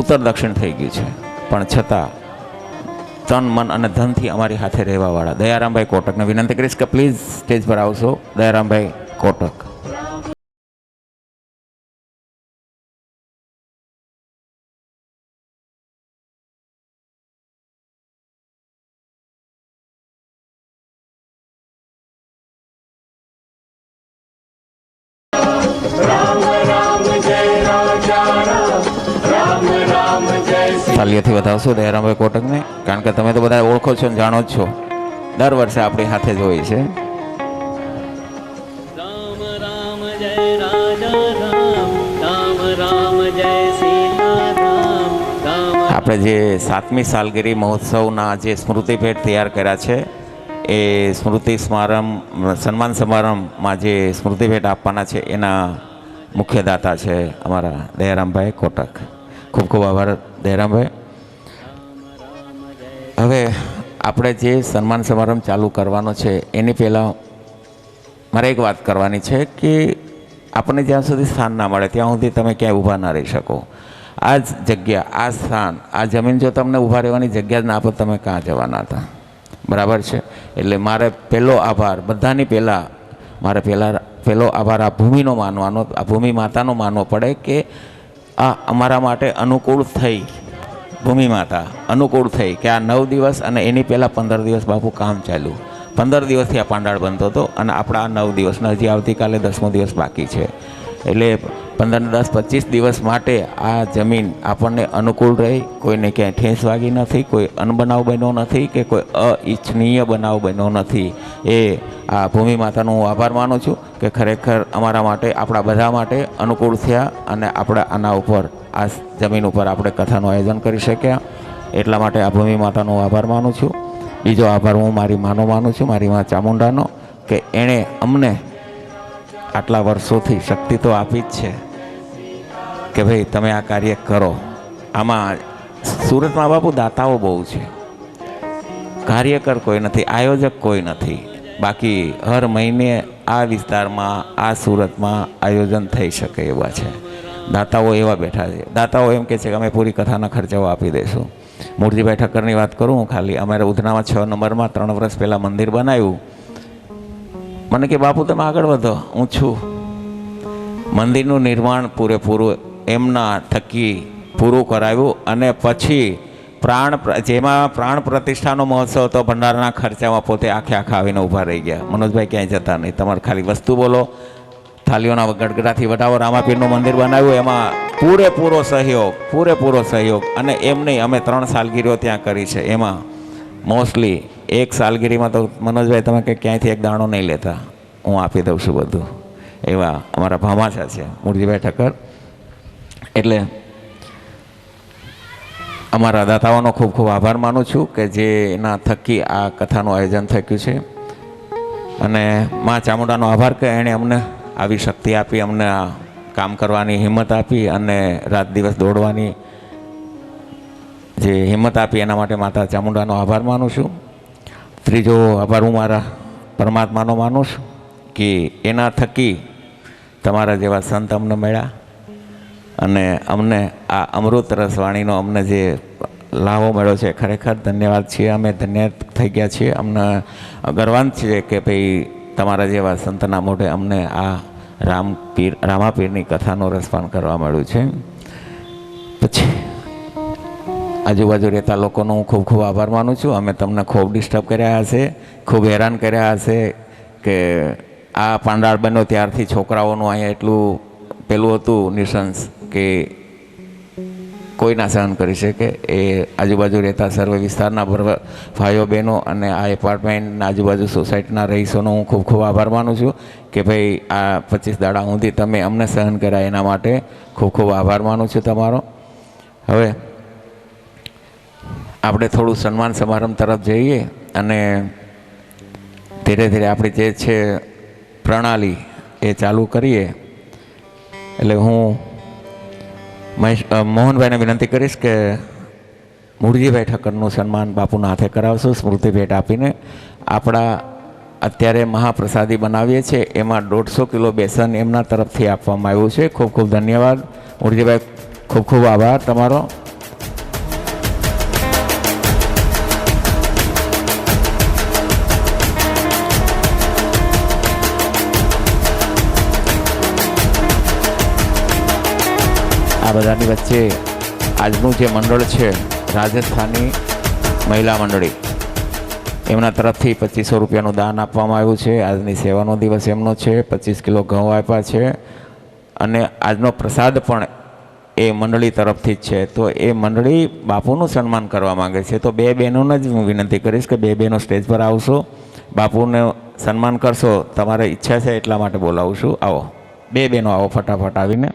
ઉત્તર દક્ષિણ થઈ ગયું છે, પણ છતાં તન મન અને ધનથી અમારી સાથે રહેવાવાળા દયારામભાઈ કોટકને વિનંતી કરીશ કે પ્લીઝ સ્ટેજ પર આવશો. દયારામભાઈ કોટક. તાલીઓથી વધાવશો દયારામભાઈ કોટકને, કારણ કે તમે તો બધા ઓળખો છો ને જાણો જ છો. દર વર્ષે આપણી સાથે જ હોય છે. રામ રામ જય રાજા રામ, રામ રામ જય સીતારામ, રામ. આપણે જે 7મી સાલગીરી મહોત્સવના જે સ્મૃતિ ભેટ તૈયાર કર્યા છે એ સ્મૃતિ સન્માન સમારંભમાં જે સ્મૃતિ ભેટ આપવાના છે એના મુખ્ય દાતા છે અમારા દયારામભાઈ કોટક. ખૂબ ખૂબ આભાર દયારામભાઈ. હવે આપણે જે સન્માન સમારંભ ચાલુ કરવાનો છે એની પહેલાં મારે એક વાત કરવાની છે કે આપણને જ્યાં સુધી સ્થાન ના મળે ત્યાં સુધી તમે ક્યાંય ઊભા ના રહી શકો. આ જ જગ્યા, આ સ્થાન, આ જમીન જો તમને ઊભા રહેવાની જગ્યા જ ના આપો તમે ક્યાં જવાના હતા? બરાબર છે. એટલે મારે પહેલો આભાર બધાની પહેલાં મારે પહેલો આભાર આ ભૂમિનો માનવાનો, આ ભૂમિ માતાનો માનવો પડે કે આ અમારા માટે અનુકૂળ થઈ, ભૂમિ માતા અનુકૂળ થઈ કે આ 9 દિવસ અને એની પહેલાં 15 દિવસ બાપુ કામ ચાલ્યું. 15 દિવસથી આ પાંડાળ બનતો હતો અને આપણા 9 દિવસના હજી આવતીકાલે 10મો દિવસ બાકી છે. એટલે 15, 10, 25 દિવસ માટે આ જમીન આપણને અનુકૂળ રહી. કોઈને ક્યાંય ઠેસ વાગી નથી, કોઈ અનબનાવ બન્યો નથી કે કોઈ અનિચ્છનીય બનાવ બન્યો નથી. એ આ ભૂમિ માતાનો હું આભાર માનું છું કે ખરેખર અમારા માટે, આપણા બધા માટે અનુકૂળ થયા અને આપણે આના ઉપર, આ જમીન ઉપર આપણે કથાનું આયોજન કરી શક્યા. એટલા માટે આ ભૂમિ માતાનો આભાર માનું છું. બીજો આભાર હું મારી માનો માનું છું, મારી મા ચામુંડાનો, કે એણે અમને આટલા વર્ષોથી શક્તિ તો આપી જ છે કે ભાઈ તમે આ કાર્ય કરો. આમાં સુરતમાં બાપુ દાતાઓ બહુ છે, કાર્યકર કોઈ નથી, આયોજક કોઈ નથી. બાકી હર મહિને આ વિસ્તારમાં, આ સુરતમાં આયોજન થઈ શકે એવા છે. દાતાઓ એવા બેઠા છે. દાતાઓ એમ કહે છે કે અમે પૂરી કથાના ખર્ચાઓ આપી દઈશું. મૂળજીભાઈ ઠક્કરની વાત કરું હું ખાલી, અમારે ઉધનામાં 6 નંબરમાં 3 વર્ષ પહેલાં મંદિર બનાવ્યું. મને કે બાપુ તમે આગળ વધો, હું છું. મંદિરનું નિર્માણ પૂરેપૂરું એમના થકી પૂરું કરાવ્યું અને પછી જેમાં પ્રાણ પ્રતિષ્ઠાનો મહોત્સવ હતો, ભંડારના ખર્ચામાં પોતે આખા આવીને ઊભા રહી ગયા. મનોજભાઈ ક્યાંય જતા નહીં, તમારે ખાલી વસ્તુ બોલો, થાલીઓના ગડગડાથી વટાવો. રામાપીરનું મંદિર બનાવ્યું, એમાં પૂરેપૂરો સહયોગ. અને એમ નહીં, અમે 3 સાલગીરીઓ ત્યાં કરી છે. એમાં મોસ્ટલી 1 સાલગીરીમાં તો મનોજભાઈ તમે કે ક્યાંયથી એક દાણો નહીં લેતા, હું આપી દઉં છું બધું. એવા અમારા ભામાશા છે મૂળજીભાઈ ઠક્કર. એટલે અમારા દાતાઓનો ખૂબ ખૂબ આભાર માનું છું કે જેના થકી આ કથાનું આયોજન થયું છે. અને મા ચામુંડાનો આભાર કે એણે અમને આવી શક્તિ આપી, અમને આ કામ કરવાની હિંમત આપી અને રાત દિવસ દોડવાની જે હિંમત આપી એના માટે માતા ચામુંડાનો આભાર માનું છું. ત્રીજો આભાર હું મારા પરમાત્માનો માનું છું કે એના થકી તમારા જેવા સંત અમને મળ્યા અને અમને આ અમૃત રસવાણીનો અમને જે લાભો મળ્યો છે, ખરેખર ધન્યવાદ છીએ. અમે ધન્ય થઈ ગયા છીએ. અમને ગર્વાંત છે કે ભાઈ તમારા જેવા સંતના મોઢે અમને આ રામાપીરની કથાનો રસપાન કરવા મળ્યું છે. પછી આજુબાજુ રહેતા લોકોનો હું ખૂબ ખૂબ આભાર માનું છું. અમે તમને ખૂબ ડિસ્ટર્બ કર્યા હશે, ખૂબ હેરાન કર્યા હશે કે આ પાંડાળ બન્યો ત્યારથી છોકરાઓનું અહીંયા એટલું પેલું હતું નિશંસ કે કોઈ ના સહન કરી શકે. એ આજુબાજુ રહેતા સર્વે વિસ્તારના ભાઈઓ બહેનો અને આ એપાર્ટમેન્ટના આજુબાજુ સોસાયટીના રહીશોનો હું ખૂબ ખૂબ આભાર માનું છું કે ભાઈ આ 25 દાડા સુધી તમે અમને સહન કર્યા એના માટે ખૂબ ખૂબ આભાર માનું છું તમારો. હવે આપણે થોડું સન્માન સમારંભ તરફ જઈએ અને ધીરે ધીરે આપણી જે છે પ્રણાલી એ ચાલુ કરીએ. એટલે હું મોહનભાઈને વિનંતી કરીશ કે મૂળજીભાઈ ઠક્કરનું સન્માન બાપુના હાથે કરાવશું સ્મૃતિ ભેટ આપીને. આપણા અત્યારે મહાપ્રસાદી બનાવીએ છીએ એમાં 150 કિલો બેસન એમના તરફથી આપવામાં આવ્યું છે. ખૂબ ખૂબ ધન્યવાદ મૂળજીભાઈ, ખૂબ ખૂબ આભાર તમારો. આ બધાની વચ્ચે આજનું જે મંડળ છે રાજસ્થાની મહિલા મંડળી, એમના તરફથી 2500 રૂપિયાનું દાન આપવામાં આવ્યું છે. આજની સેવાનો દિવસ એમનો છે. 25 કિલો ઘઉં આપ્યા છે અને આજનો પ્રસાદ પણ એ મંડળી તરફથી જ છે. તો એ મંડળી બાપુનું સન્માન કરવા માગે છે. તો 2 બહેનોને જ હું વિનંતી કરીશ કે 2 બહેનો સ્ટેજ પર આવશો, બાપુને સન્માન કરશો. તમારે ઈચ્છા છે એટલા માટે બોલાવું છું. આવો 2 બહેનો આવો ફટાફટ આવીને.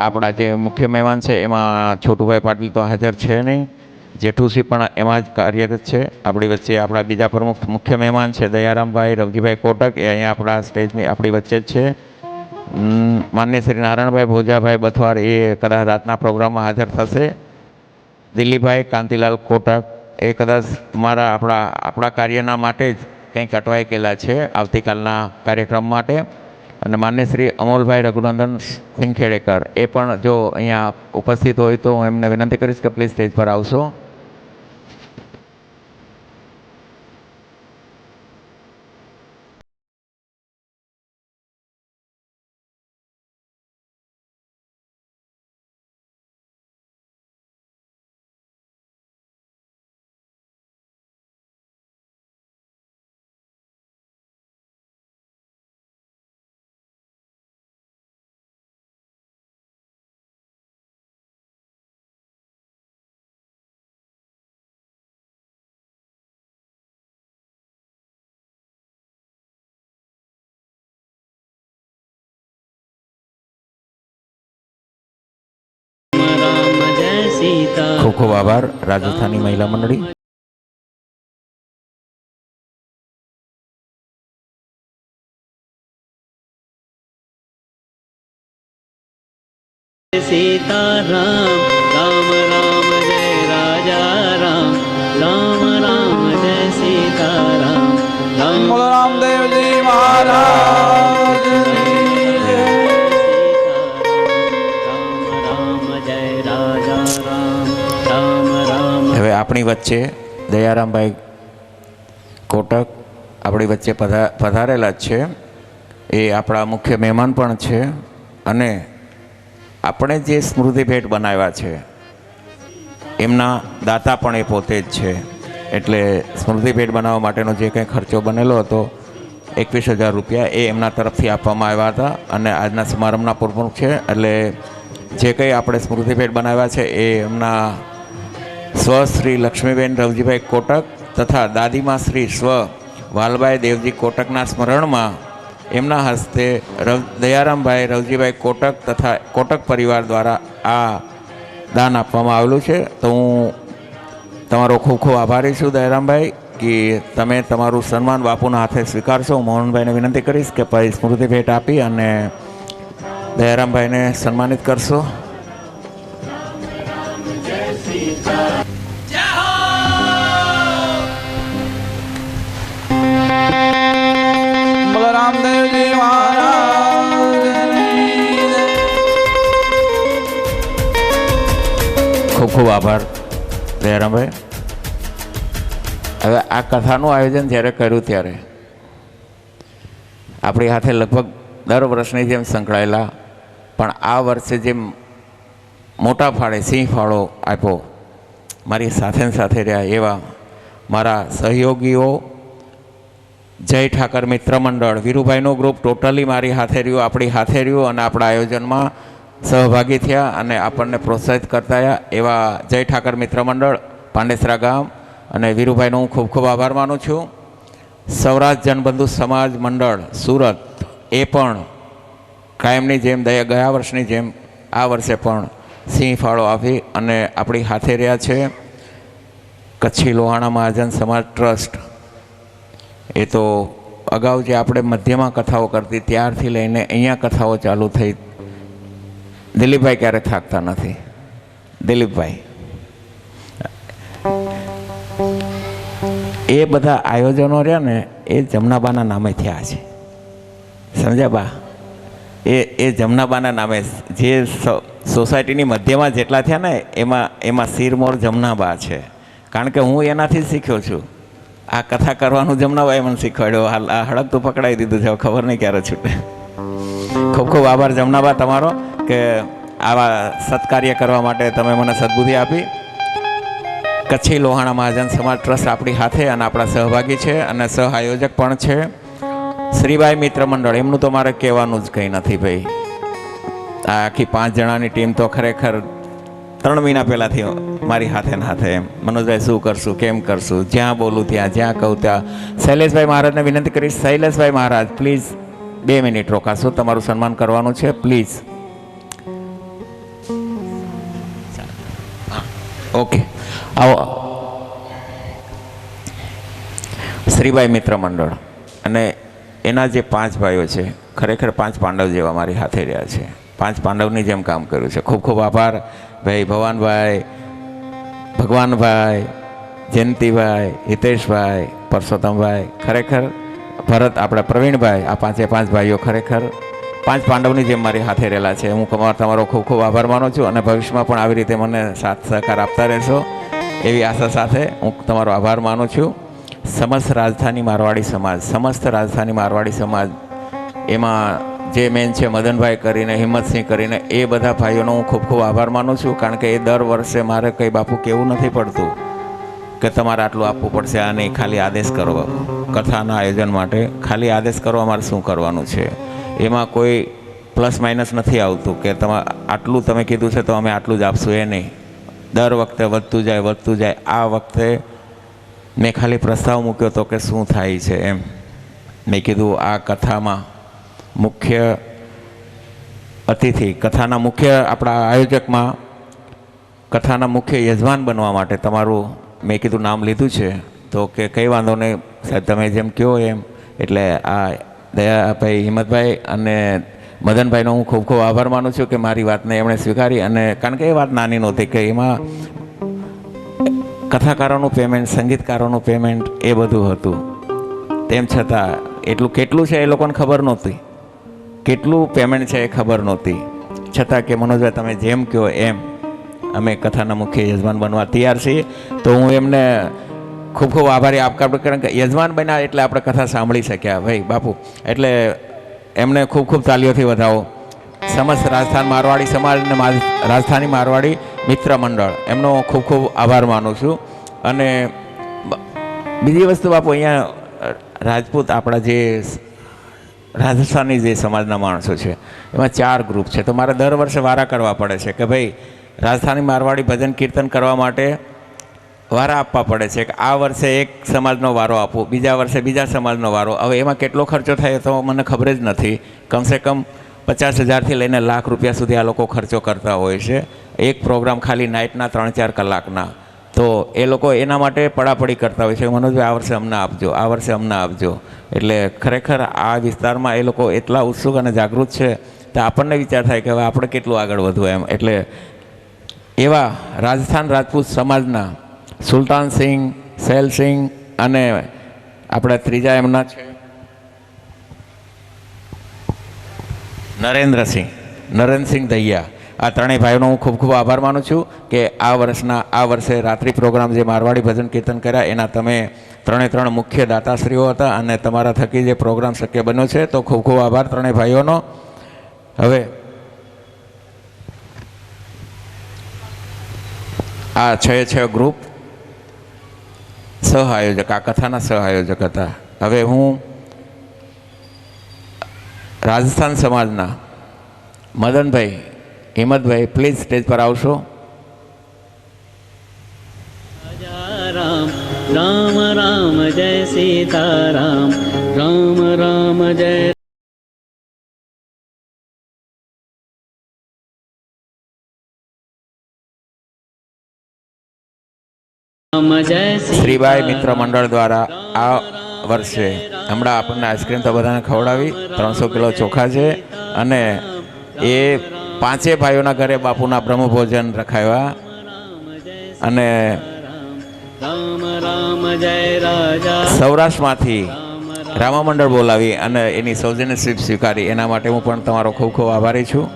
આપણા જે મુખ્ય મહેમાન છે એમાં છોટુભાઈ પાટીલ તો હાજર છે નહીં, જેઠુસિંહ પણ એમાં જ કાર્યરત છે. આપણી વચ્ચે આપણા બીજા પ્રમુખ મુખ્ય મહેમાન છે દયારામભાઈ રવજીભાઈ કોટક, એ અહીંયા આપણા સ્ટેજની આપણી વચ્ચે જ છે. માન્ય શ્રી નારાયણભાઈ ભોજાભાઈ બથવાર એ કદાચ રાતના પ્રોગ્રામમાં હાજર થશે. દિલીપભાઈ કાંતિલાલ કોટક એ કદાચ આપણા કાર્યના માટે જ કંઈક અટવાઈ ગયેલા છે આવતીકાલના કાર્યક્રમ માટે. અને માન્ય શ્રી અમોલભાઈ રઘુનંદન સિંખેડેકર એ પણ જો અહીંયા ઉપસ્થિત હોય તો હું એમને વિનંતી કરીશ કે પ્લીઝ સ્ટેજ પર આવશો. ખૂબ ખૂબ આભાર રાજસ્થાની મહિલા મંડળી. सीताराम राम राम जय राजा राम राम राम जय सीताराम राम रामदेव जी महाराज राम जय राजा राम राम राम. હવે આપણી વચ્ચે દયારામભાઈ કોટક આપણી વચ્ચે પધારેલા જ છે. એ આપણા મુખ્ય મહેમાન પણ છે અને આપણે જે સ્મૃતિ ભેટ બનાવ્યા છે એમના દાતા પણ એ પોતે જ છે. એટલે સ્મૃતિ ભેટ બનાવવા માટેનો જે કંઈ ખર્ચો બનેલો હતો 21,000 રૂપિયા એ એમના તરફથી આપવામાં આવ્યા હતા અને આજના સમારંભના પ્રમુખ છે. એટલે જે કંઈ આપણે સ્મૃતિ ભેટ બનાવ્યા છે એ એમના સ્વ શ્રી લક્ષ્મીબેન રવજીભાઈ કોટક તથા દાદીમા શ્રી સ્વ વાલબાઈ દેવજી કોટકના સ્મરણમાં એમના હસ્તે દયારામભાઈ રવજીભાઈ કોટક તથા કોટક પરિવાર દ્વારા આ દાન આપવામાં આવેલું છે. તો હું તમારો ખૂબ ખૂબ આભારી છું દયારામભાઈ કે તમે તમારું સન્માન બાપુના હાથે સ્વીકારશો. હું મોહનભાઈને વિનંતી કરીશ કે ભાઈ સ્મૃતિ ભેટ આપી અને દયારામભાઈને સન્માનિત કરશો. रामदेव जी महाराज ખૂબ ખૂબ આભાર દયારામભાઈ. હવે આ કથાનું આયોજન જ્યારે કર્યું ત્યારે આપણી હાથે લગભગ દર વર્ષની જેમ સંકળાયેલા, પણ આ વર્ષે જેમ મોટા ફાળે સિંહ ફાળો આપ્યો, મારી સાથે ને સાથે રહ્યા એવા મારા સહયોગીઓ, જય ઠાકર મિત્ર મંડળ, વીરુભાઈનું ગ્રુપ ટોટલી મારી હાથે રહ્યું, આપણી હાથે રહ્યું અને આપણા આયોજનમાં સહભાગી થયા અને આપણને પ્રોત્સાહિત કરતા રહ્યા એવા જય ઠાકર મિત્ર મંડળ પાંડેસરા ગામ અને વીરુભાઈનો હું ખૂબ ખૂબ આભાર માનું છું. સૌરાષ્ટ્ર જનબંધુ સમાજ મંડળ સુરત, એ પણ કાયમની જેમ ગયા વર્ષની જેમ આ વર્ષે પણ સિંહ ફાળો આપી અને આપણી હાથે રહ્યા છે. કચ્છી લોહાણા મહાજન સમાજ ટ્રસ્ટ, એ તો અગાઉ જે આપણે મધ્યમાં કથાઓ કરતી ત્યારથી લઈને અહીંયા કથાઓ ચાલુ થઈ. દિલીપભાઈ ક્યારે થાકતા નથી. દિલીપભાઈ, એ બધા આયોજનો રહ્યા ને એ જમનાબાના નામે થયા છે, સમજ્યા બા? એ જમનાબાના નામે જે સોસાયટીની મધ્યમાં જેટલા થયા ને એમાં સિરમોર જમનાબા છે. કારણ કે હું એનાથી જ શીખ્યો છું. આ કથા કરવાનું જમનાબાએ મને શીખવાડ્યો. હાલ આ હડક તો પકડાઈ દીધું છે, ખબર નહીં ક્યારે છૂટે. ખૂબ ખૂબ આભાર જમનાબા તમારો કે આવા સત્કાર્ય કરવા માટે તમે મને સદબુદ્ધિ આપી. કચ્છી લોહાણા મહાજન સમાજ ટ્રસ્ટ આપણી હાથે અને આપણા સહભાગી છે અને સહ આયોજક પણ છે. શ્રીબાઈ મિત્ર મંડળ, એમનું તો મારે કહેવાનું જ કંઈ નથી ભાઈ. આ આખી 5 જણાની ટીમ તો ખરેખર 3 મહિના પહેલાંથી મારી હાથે ને હાથે એમ, મનોજભાઈ શું કરશું, કેમ કરશું, જ્યાં બોલું ત્યાં, જ્યાં કહું ત્યાં. શૈલેષભાઈ મહારાજને વિનંતી કરીશ. શૈલેષભાઈ મહારાજ પ્લીઝ 2 મિનિટ રોકાશો, તમારું સન્માન કરવાનું છે પ્લીઝ. ઓકે, આવો. શ્રીબાઈ મિત્ર મંડળ અને એના જે 5 ભાઈઓ છે, ખરેખર 5 પાંડવ જેવા મારી હાથે રહ્યા છે. 5 પાંડવની જેમ કામ કર્યું છે. ખૂબ ખૂબ આભાર ભાઈ ભવાનભાઈ, ભગવાનભાઈ, જયંતિભાઈ, હિતેશભાઈ, પરસોત્તમભાઈ, ખરેખર ભરત, આપણા પ્રવીણભાઈ, આ 5 ભાઈઓ ખરેખર 5 પાંડવની જેમ મારી હાથે રહેલા છે. હું તમારો ખૂબ ખૂબ આભાર માનું છું અને ભવિષ્યમાં પણ આવી રીતે મને સાથ સહકાર આપતા રહેશો એવી આશા સાથે હું તમારો આભાર માનું છું. સમસ્ત રાજધાની મારવાડી સમાજ એમાં જે મેન છે મદનભાઈ કરીને, હિંમતસિંહ કરીને, એ બધા ભાઈઓનો હું ખૂબ ખૂબ આભાર માનું છું. કારણ કે એ દર વર્ષે મારે કંઈ બાપુ કહેવું નથી પડતું કે તમારે આટલું આપવું પડશે, આ નહીં, ખાલી આદેશ કરો. કથાના આયોજન માટે ખાલી આદેશ કરો, અમારે શું કરવાનું છે. એમાં કોઈ પ્લસ માઇનસ નથી આવતું કે આટલું તમે કીધું છે તો અમે આટલું જ આપશું, એ નહીં. દર વખતે વધતું જાય. આ વખતે મેં ખાલી પ્રસ્તાવ મૂક્યો હતો કે શું થાય છે એમ. મેં કીધું આ કથામાં મુખ્ય અતિથિ, કથાના મુખ્ય આપણા આયોજકમાં કથાના મુખ્ય યજમાન બનવા માટે તમારું મેં કીધું નામ લીધું છે. તો કે કંઈ વાંધો નહીં સાહેબ, તમે જેમ કહો એમ. એટલે આ દયાભાઈ, હિંમતભાઈ અને મદનભાઈનો હું ખૂબ ખૂબ આભાર માનું છું કે મારી વાતને એમણે સ્વીકારી. અને કારણ કે એ વાત નાની નહોતી કે એમાં કથાકારોનું પેમેન્ટ, સંગીતકારોનું પેમેન્ટ એ બધું હતું. તેમ છતાં કેટલું છે એ લોકોને ખબર નહોતી, કેટલું પેમેન્ટ છે એ ખબર નહોતી. છતાં કે મનોજભાઈ તમે જેમ કહો એમ અમે કથાના મુખ્ય યજમાન બનવા તૈયાર છીએ. તો હું એમને ખૂબ ખૂબ આભારી કારણ કે યજમાન બન્યા એટલે આપણે કથા સાંભળી શક્યા ભાઈ બાપુ. એટલે એમને ખૂબ ખૂબ તાલીઓથી વધાવો. સમસ્ત રાજસ્થાન મારવાડી સમાજ અને રાજસ્થાની મારવાડી મિત્ર મંડળ, એમનો ખૂબ ખૂબ આભાર માનું છું. અને બીજી વસ્તુ બાપુ, અહીંયા રાજપૂત આપણા જે રાજસ્થાની જે સમાજના માણસો છે એમાં 4 ગ્રુપ છે. તો મારે દર વર્ષે વારા કરવા પડે છે કે ભાઈ રાજસ્થાની મારવાડી ભજન કીર્તન કરવા માટે વારા આપવા પડે છે કે આ વર્ષે એક સમાજનો વારો આપું, બીજા વર્ષે બીજા સમાજનો વારો. હવે એમાં કેટલો ખર્ચો થાય તો મને ખબર જ નથી. કમસે કમ 50,000થી લઈને લાખ રૂપિયા સુધી આ લોકો ખર્ચો કરતા હોય છે એક પ્રોગ્રામ ખાલી નાઇટના 3-4 કલાકના. તો એ લોકો એના માટે પડાપડી કરતા હોય છે, મનોજભાઈ આ વર્ષે અમને આપજો, આ વર્ષે અમને આપજો. એટલે ખરેખર આ વિસ્તારમાં એ લોકો એટલા ઉત્સુક અને જાગૃત છે તો આપણને વિચાર થાય કે હવે આપણે કેટલું આગળ વધવું એમ. એટલે એવા રાજસ્થાન રાજપૂત સમાજના સુલતાનસિંહ, સહેલસિંહ અને આપણા ત્રીજા એમના છે નરેન્દ્રસિંહ દહિયા, આ ત્રણેય ભાઈઓનો હું ખૂબ ખૂબ આભાર માનું છું કે આ વર્ષે રાત્રિ પ્રોગ્રામ જે મારવાડી ભજન કીર્તન કર્યા એના તમે ત્રણે મુખ્ય દાતાશ્રીઓ હતા અને તમારા થકી જે પ્રોગ્રામ શક્ય બન્યો છે, તો ખૂબ ખૂબ આભાર ત્રણેય ભાઈઓનો. હવે આ 6 ગ્રુપ સહઆયોજક, આ કથાના સહઆયોજક હતા. હવે હું રાજસ્થાન સમાજના મદનભાઈ, હિંમતભાઈ, પ્લીઝ સ્ટેજ પર આવશો. રામ રામ રામ જય સીતારામ, રામ રામ જય રામ જય શ્રીબાઈ મિત્ર મંડળ દ્વારા આ વર્ષે હમણાં આપણને આઈસ્ક્રીમ તો બધાને ખવડાવી, 300 કિલો ચોખા છે અને એ 5 ભાઈઓના ઘરે બાપુના બ્રહ્મભોજન રખાવ્યા અને રામ રામ જય રાજા સૌરાષ્ટ્રમાંથી રામા મંડળ બોલાવી અને એની સૌજન્યશીપ સ્વીકારી, એના માટે હું પણ તમારો ખૂબ ખૂબ આભારી છું.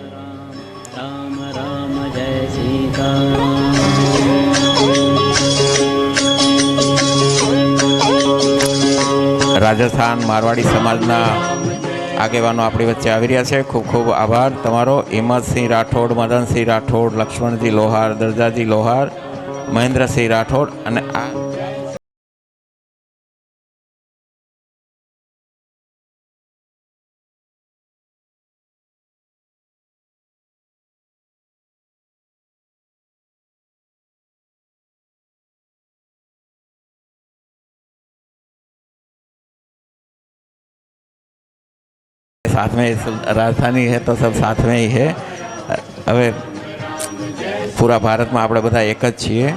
રામ રામ જય સીતારામ. રાજસ્થાન મારવાડી સમાજના આગેવાનો આપણી વચ્ચે આવી રહ્યા છે. ખૂબ ખૂબ આભાર તમારો. હિંમતસિંહ રાઠોડ, મદનસિંહ રાઠોડ, લક્ષ્મણજી લોહાર, દરજાજી લોહાર, મહેન્દ્રસિંહ રાઠોડ અને આ साथ में राजधानी है तो सब साथ में ही है. હવે પૂરા ભારતમાં આપણે બધા એક જ છીએ.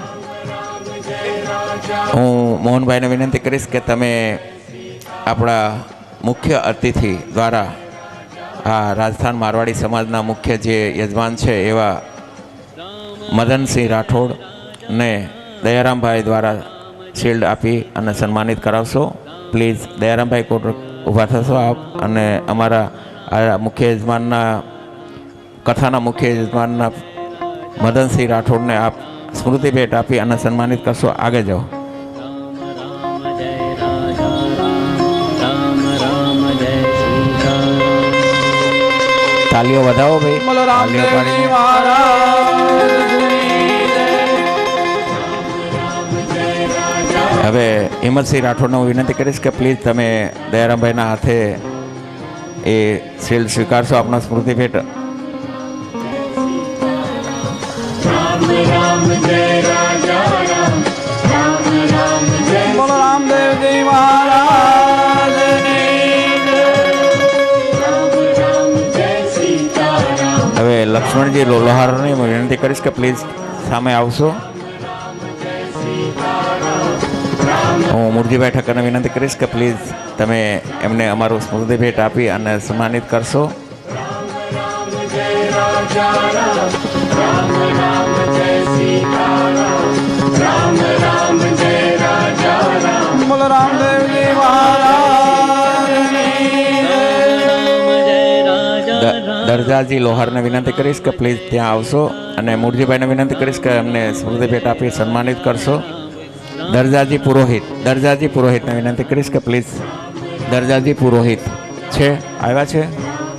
હું મોહનભાઈને વિનંતી કરીશ કે તમે આપણા મુખ્ય અતિથિ દ્વારા આ રાજસ્થાન મારવાડી સમાજના મુખ્ય જે યજમાન છે એવા મદનસિંહ રાઠોડ ને દયારામભાઈ દ્વારા શિલ્ડ આપી અને સન્માનિત કરાવશો. પ્લીઝ દયારામભાઈ કોટ ઊભા થશો આપ અને અમારા આ મુખ્ય યજમાનના કથાના મુખ્ય યજમાનના મદનસિંહ રાઠોડને આપ સ્મૃતિ ભેટ આપી અને સન્માનિત કરશો. આગળ જાઓ. રામ જય રાજા રામ, રામ જય સીતારામ. તાલીઓ વધાવો ભાઈ. બોલો તાલીઓ રામદેવજી પાડીને. મહારાજ. હવે હિંમતસિંહ રાઠોડને હું વિનંતી કરીશ કે પ્લીઝ તમે દયારામભાઈના હાથે એ શિલ્ડ સ્વીકારશો આપણા સ્મૃતિ ભેટ. બોલો રામદેવજી મહારાજ. હવે લક્ષ્મણજી લોહારને હું વિનંતી કરીશ કે પ્લીઝ સામે આવશો. હું મુરજીભાઈ ઠક્કરને વિનંતી કરીશ કે પ્લીઝ તમે એમને અમારું સ્મૃતિ ભેટ આપી અને સન્માનિત કરશો. બોલો રામદેવજી મહારાજ. દરજાજી લોહારને વિનંતી કરીશ કે પ્લીઝ ત્યાં આવશો અને મુરજીભાઈને વિનંતી કરીશ કે અમને સ્મૃતિ ભેટ આપી સન્માનિત કરશો. દરજાજી પુરોહિતને વિનંતી કરીશ કે પ્લીઝ દરજાજી પુરોહિત છે, આવ્યા છે?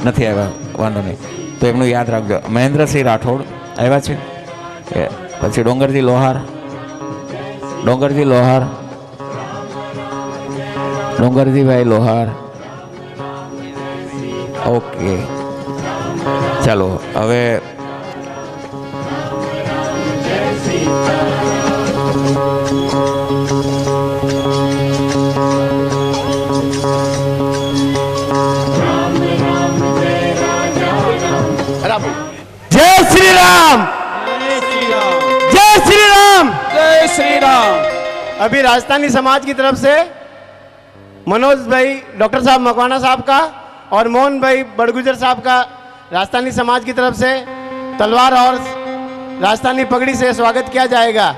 નથી આવ્યા, વાંધો નહીં, તો એમનું યાદ રાખજો. મહેન્દ્રસિંહ રાઠોડ આવ્યા છે? પછી ડોંગરજી લોહાર, ડોંગરજીભાઈ લોહાર. ઓકે, ચાલો હવે જય શ્રી રામ, जय श्री राम. जय श्री राम. अभी राजस्थानी समाज की तरफ से मनोज भाई डॉक्टर साहब मकवाना साहब का और मोहन भाई बड़गुजर साहब का राजस्थानी समाज की तरफ से तलवार और राजस्थानी पगड़ी से स्वागत किया जाएगा.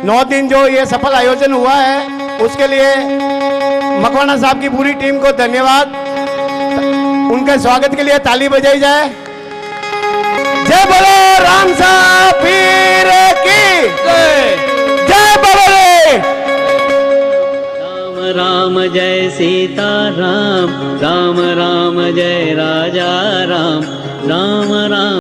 9 दिन जो ये सफल आयोजन हुआ है उसके लिए मकवाना साहब की पूरी टीम को धन्यवाद. उनके स्वागत के लिए ताली बजाई जाए. જય બોલો રામ સાહેબ પીર કી જય. જય બોલો રામ રામ જય સીતારામ રામ રામ જય રાજા રામ રામ રામ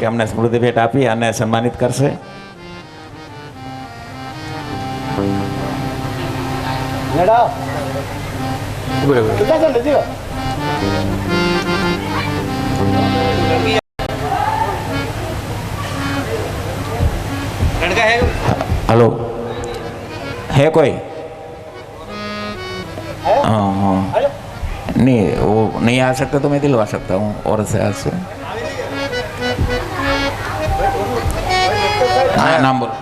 કે અમને સ્મૃતિ ભેટ આપી અને સન્માનિત કરશે. हेलो है कोई? हाँ हाँ नहीं वो नहीं आ सकता तो मैं दिलवा सकता हूँ और से आज से. हाँ नाम बोलो.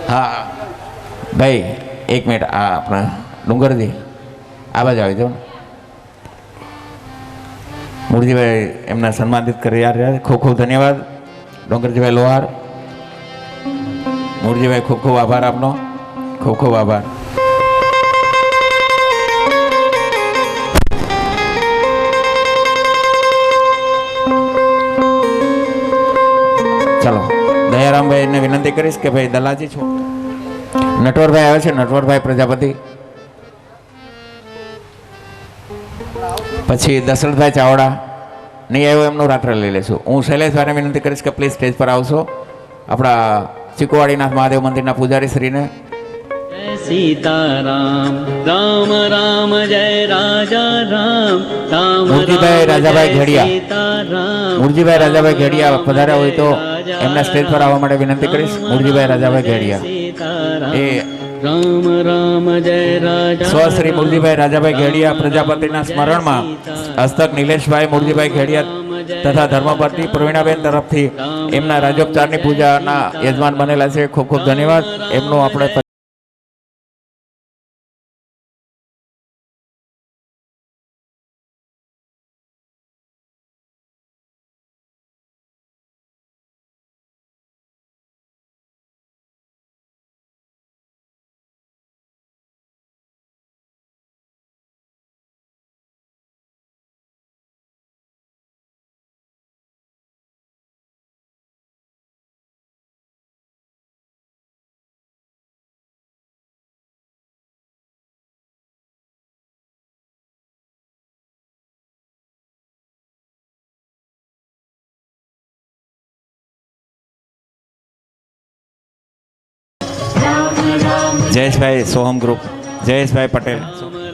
हाँ भाई एक मिनट आ अपना डूंगरजी આ બાજુ આવી જાઓ ને. મૂળજીભાઈ એમને સન્માનિત કરી રહ્યા. ખૂબ ખૂબ ધન્યવાદ ડોંગરજીભાઈ લોહાર. મૂળજીભાઈ ખૂબ ખૂબ આભાર આપનો. ખૂબ ખૂબ આભાર. ચાલો દયારામભાઈને વિનંતી કરીશ કે ભાઈ દલાજી છો. નટવરભાઈ આવે છે, નટવરભાઈ પ્રજાપતિ. પછી દશરથભાઈ ચાવડા નહીં આવ્યો એમનું રાત્રે લઈ લઈશું. હું શૈલેષભાઈને વિનંતી કરીશ કે પ્લીઝ સ્ટેજ પર આવશો. આપણા ચીકુવાડીનાથ મહાદેવ મંદિરના પૂજારી શ્રીને. જય સીતારામ રામ રામ જય રાજા રામ રામ મૂળજીભાઈ રાજાભાઈ ઘેડિયા. સીતારામ મૂળજીભાઈ રાજાભાઈ ઘેડિયા પધાર્યા હોય તો એમના સ્ટેજ પર આવવા માટે વિનંતી કરીશ. મૂળજીભાઈ રાજાભાઈ ઘેડિયા એ રામ રામ જય રાજા સ્વશ્રી મૂળજીભાઈ રાજાભાઈ ઘેડિયા પ્રજાપતિના સ્મરણમાં હસ્તક નિલેશભાઈ મૂળજીભાઈ ઘેડિયા તથા ધર્મપત્ની પ્રવીણાબેન તરફથી એમના રાજોપચારની પૂજાના યજમાન બનેલા છે. ખૂબ ખૂબ ધન્યવાદ એમનું આપણે જયેશભાઈ સોહમ ગ્રુપ, જયેશભાઈ પટેલ,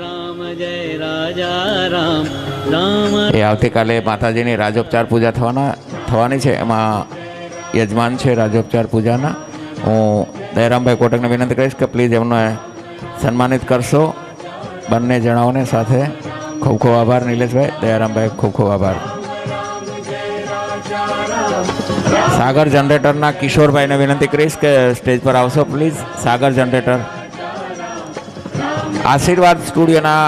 રામ જય રાજા રામ રામ એ આવતીકાલે માતાજીની રાજોપચાર પૂજા થવાની છે. એમાં યજમાન છે રાજોપચાર પૂજાના. હું દયારામભાઈ કોટકને વિનંતી કરીશ કે પ્લીઝ એમને સન્માનિત કરશો બંને જણાઓને સાથે. ખૂબ ખૂબ આભાર નિલેશભાઈ, દયારામભાઈ ખૂબ ખૂબ આભાર. સાગર જનરેટરના કિશોરભાઈને વિનંતી કરીશ કે સ્ટેજ પર આવશો પ્લીઝ. Sagar generator. આશીર્વાદ સ્ટુડિયોના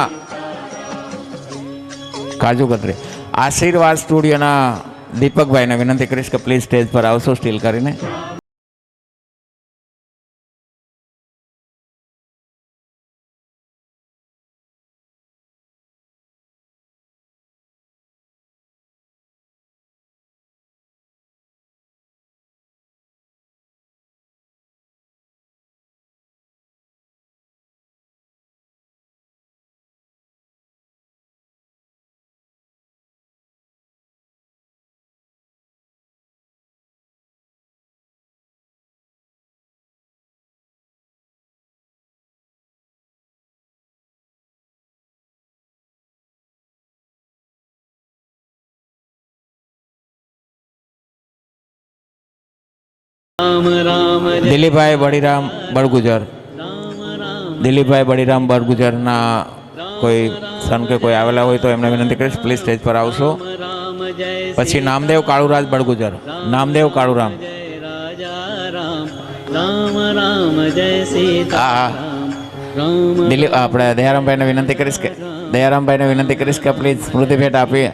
કાજુ કતરી, આશીર્વાદ સ્ટુડિયોના દીપકભાઈને વિનંતી કરીશ કે પ્લીઝ સ્ટેજ પર આવશો સ્ટીલ કરીને. રામ દિલીપભાઈ બળીરામ બળગુજર, દિલીપભાઈ બળીરામ બળગુજરના કોઈ સન કે કોઈ આવેલા હોય તો એમને વિનંતી કરીશ પ્લીઝ સ્ટેજ પર આવશો. રામ જય પછી નામદેવ કાળુરાજ બળગુજર, નામદેવ કાળુરામ. રાજા રામ રામ રામ જય સીતા રામ દિલીપ આપણે દયારામભાઈને વિનંતી કરીશ કે દયારામભાઈને વિનંતી કરીશ કે પ્લીઝ સ્મૃતિ ભેટ આપીએ.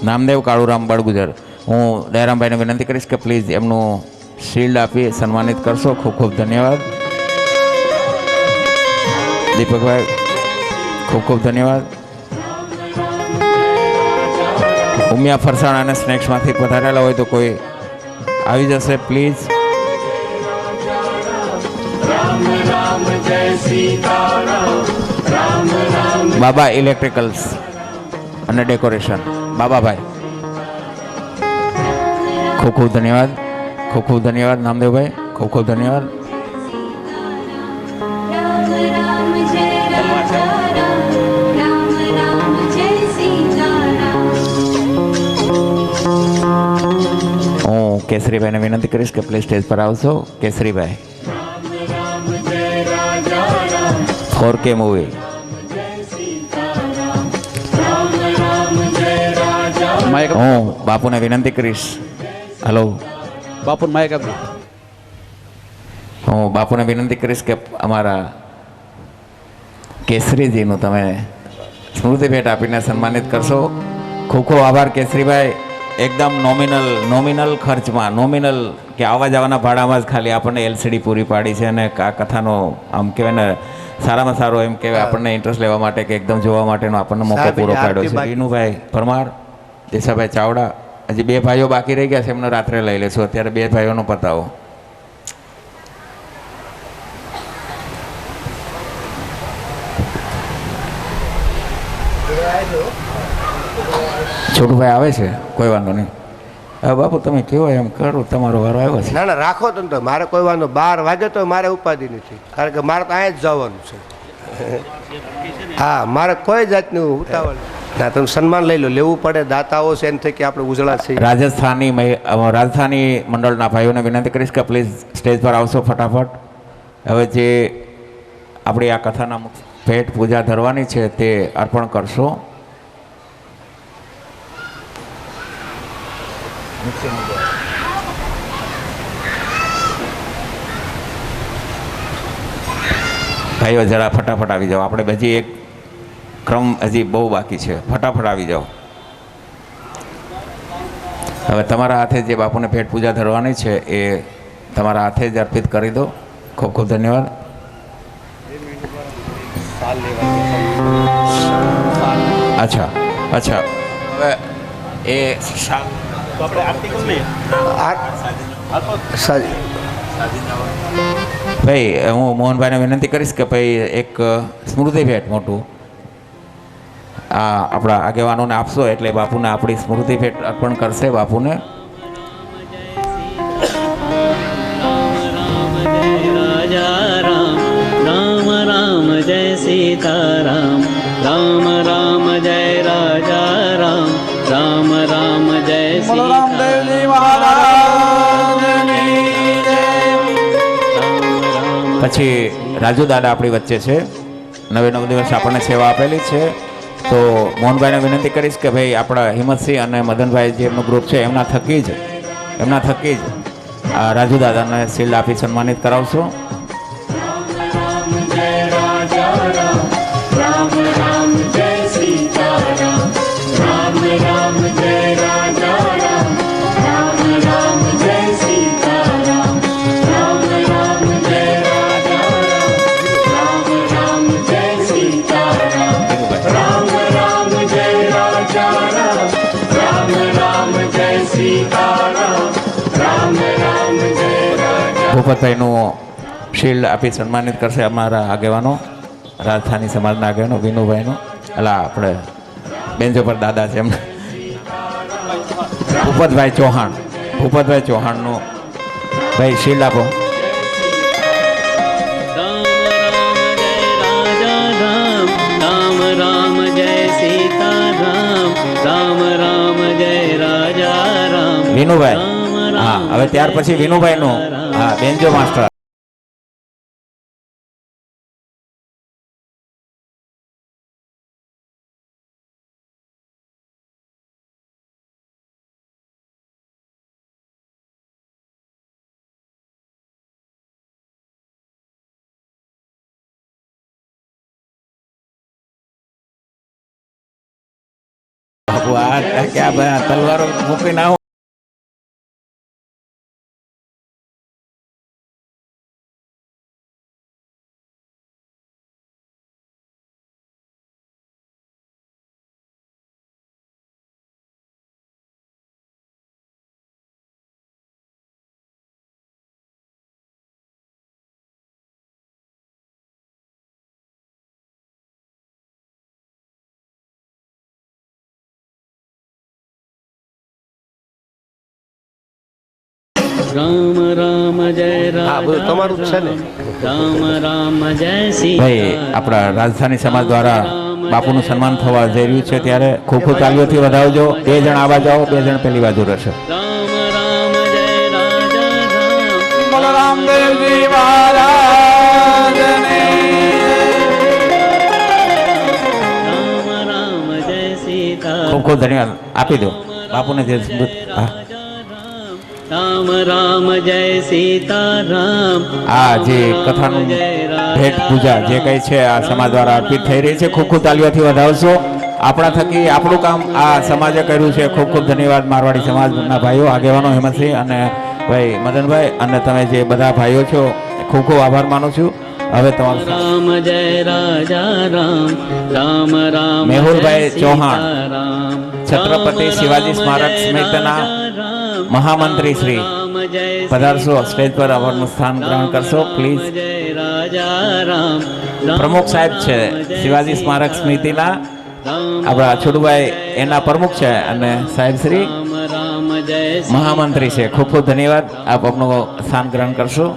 નામદેવ કાળુરામ બળગુજર. હું દયારામભાઈને વિનંતી કરીશ કે પ્લીઝ એમનું શિલ્ડ આપી સન્માનિત કરશો. ખૂબ ખૂબ ધન્યવાદ. દીપકભાઈ ખૂબ ખૂબ ધન્યવાદ. ઉમિયા ફરસાણ અને સ્નેક્સમાંથી પધારેલા હોય તો કોઈ આવી જશે પ્લીઝ. બાબા ઇલેક્ટ્રિકલ્સ અને ડેકોરેશન, બાબાભાઈ ખૂબ ખૂબ ધન્યવાદ. ખૂબ ખૂબ ધન્યવાદ નામદેવભાઈ, ખૂબ ખૂબ ધન્યવાદ. રામ રામ જય રાજા રામ રામ રામ જય સીતારામ. હું કેસરીભાઈને વિનંતી કરીશ કે પ્લીઝ સ્ટેજ પર આવશો. કેસરીભાઈ 4K મૂવી. હું બાપુને વિનંતી કરીશ. હલો બાપુ માઇક આપજો. હું બાપુને વિનંતી કરીશ કે અમારા કેસરીજીનું તમે સ્મૃતિ ભેટ આપીને સન્માનિત કરશો. ખૂબ ખૂબ આભાર કેસરીભાઈ. એકદમ નોમિનલ ખર્ચમાં, નોમિનલ કે આવવા જવાના ભાડામાં જ ખાલી આપણને LCD પૂરી પાડી છે. અને આ કથાનો આમ કહેવાય ને સારામાં સારો એમ કહેવાય આપણને ઇન્ટરેસ્ટ લેવા માટે કે એકદમ જોવા માટેનો આપણને મોકો પૂરો પાડ્યો છે. વિનુભાઈ પરમાર, દેસાભાઈ ચાવડા. હજી 2 ભાઈઓ બાકી રહી ગયા છે, એમને રાત્રે લઈ લેશું. અત્યારે 2 ભાઈઓનો પતાવો. છોટુભાઈ આવે છે, કોઈ વાંધો નહીં. હવે બાપુ તમે કેવો એમ કરો, તમારો વારો આવ્યો છે. ના ના રાખો તમે તો, મારે કોઈ વાંધો 12 વાગે તો મારે ઉપાધિ નથી, કારણ કે મારે તો અહીંયા જ જવાનું છે. હા, મારે કોઈ જાતનું ઉતાવળ ના. તમે સન્માન લઈ લો, લેવું પડે. દાતાઓ છે એમ થઈ કે આપણે ઉજળા છીએ. રાજસ્થાની મંડળના ભાઈઓને વિનંતી કરીશ કે પ્લીઝ સ્ટેજ પર આવશો ફટાફટ. હવે જે આપણી આ કથાના ભેટ પૂજા ધરવાની છે તે અર્પણ કરશો. ભાઈઓ જરા ફટાફટ આવી જાઓ, આપણે હજી એક ક્રમ હજી બહુ બાકી છે, ફટાફટ આવી જાઓ. હવે તમારા હાથે જે બાપુને ભેટ પૂજા ધરવાની છે એ તમારા હાથે જ અર્પિત કરી દો. ખૂબ ખૂબ ધન્યવાદ. અચ્છા અચ્છા, હવે એ ભાઈ હું મોહનભાઈને વિનંતી કરીશ કે ભાઈ એક સ્મૃતિ ભેટ મોટું આ આપણા આગેવાનોને આપશો એટલે બાપુને આપણી સ્મૃતિ ભેટ અર્પણ કરશે બાપુને. રાજા રામ રામ રામ જય સીતારામ રામ રામ જય રાજા રામ રામ રામ જય પછી રાજુ દાદા આપણી વચ્ચે છે, 9 દિવસ આપણને સેવા આપેલી છે. તો મોહનભાઈને વિનંતી કરીશ કે ભાઈ આપણા હિંમતસિંહ અને મદનભાઈ જે એમનું ગ્રુપ છે એમના થકી જ આ રાજુ દાદાને શિલ્ડ આપી સન્માનિત કરાવશો. राम राम जय सीताराम राम राम जय राजा राम राम राम जय सीताराम राम राम जय राजा राम राम जय सीताराम राम राम जय राजा राम राम जय सीताराम राम राम जय राजा. ભૂપતભાઈનું શિલ્ડ આપી સન્માનિત કરશે અમારા આગેવાનો, રાજધાની સમાજના આગેવાનો વિનુભાઈનું. એટલે આપણે બેન્ચો પર દાદા છે એમને ભૂપતભાઈ ચૌહાણનું ભાઈ શિલ્ડ આપો. રામ રામ જય સીતારામ રામ રામ જય રાજા રામ. વિનુભાઈ, હા હવે ત્યાર પછી વિનુભાઈનું, હા બેન્જો માસ્ટર. क्या भाई तलवार मूकी ना हो. રામ રામ જય હા બધું તમારું જ છે ને. રામ રામ જય ભાઈ સીતારામ. આપણા રાજધાની સમાજ દ્વારા બાપુનું સન્માન થવા જઈ રહ્યું છે ત્યારે ખૂબ ખૂબ તાલીઓથી વધાવજો. 2 જણ આવા જાઓ, 2 જણ પેલી બાજુ રહેશે. રામ રામ જય રાજા રામ બલરામદેવજી મહારાજને. રામ રામ જય સીતારામ. ખૂબ ખૂબ ધન્યવાદ આપી દો બાપુને જે હા રામ રામ જય સીતારામ. આ જે કથાનું ભેટ પૂજા જે કંઈ છે આ સમાજ દ્વારા અર્પિત થઈ રહી છે. ખૂબ ખૂબ તાલીઓથી વધાવશો. આપણા થકી આપણું કામ આ સમાજે કર્યું છે. ખૂબ ખૂબ ધન્યવાદ મારવાડી સમાજના ભાઈઓ, આગેવાનો હિંમતસિંહ અને ભાઈ મદનભાઈ અને તમે જે બધા ભાઈઓ છો ખૂબ ખૂબ આભાર માનું છું. હવે તમારું રામ જય રાજા રામ રામ રામ મેહુલભાઈ ચૌહાણ, છત્રપતિ શિવાજી સ્મારક સમિતિના મહામંત્રી શ્રી પધારશો સ્ટેજ પર, આવવાનું સ્થાન ગ્રહણ કરશો પ્લીઝ. પ્રમુખ સાહેબ છે શિવાજી સ્મારક સમિતિના, આપણા છોટુભાઈ એના પ્રમુખ છે અને સાહેબ શ્રી મહામંત્રી છે. ખૂબ ખૂબ ધન્યવાદ. આપ આપનું સ્થાન ગ્રહણ કરશો.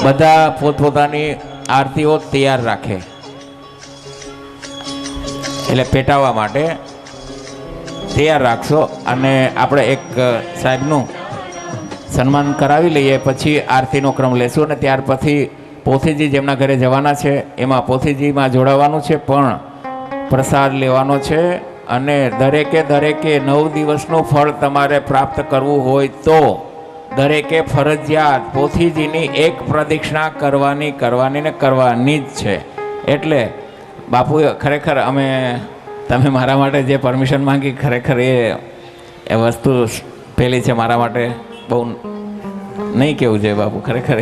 બધા પોતપોતાની આરતીઓ તૈયાર રાખે એટલે પેટાવવા માટે તૈયાર રાખશો. અને આપણે એક સાહેબનું સન્માન કરાવી લઈએ, પછી આરતીનો ક્રમ લેશું અને ત્યાર પછી પોથીજી જેમના ઘરે જવાના છે એમાં પોથીજીમાં જોડાવાનું છે, પણ પ્રસાદ લેવાનો છે. અને દરેકે 9 દિવસનું ફળ તમારે પ્રાપ્ત કરવું હોય તો દરેકે ફરજિયાત પોથીજીની એક પ્રદક્ષિણા કરવાની ને કરવાની જ છે. એટલે બાપુએ ખરેખર તમે મારા માટે જે પરમિશન માંગી, ખરેખર એ વસ્તુ પેલી છે મારા માટે. બહુ નહીં કહેવું જોઈએ બાપુ, ખરેખર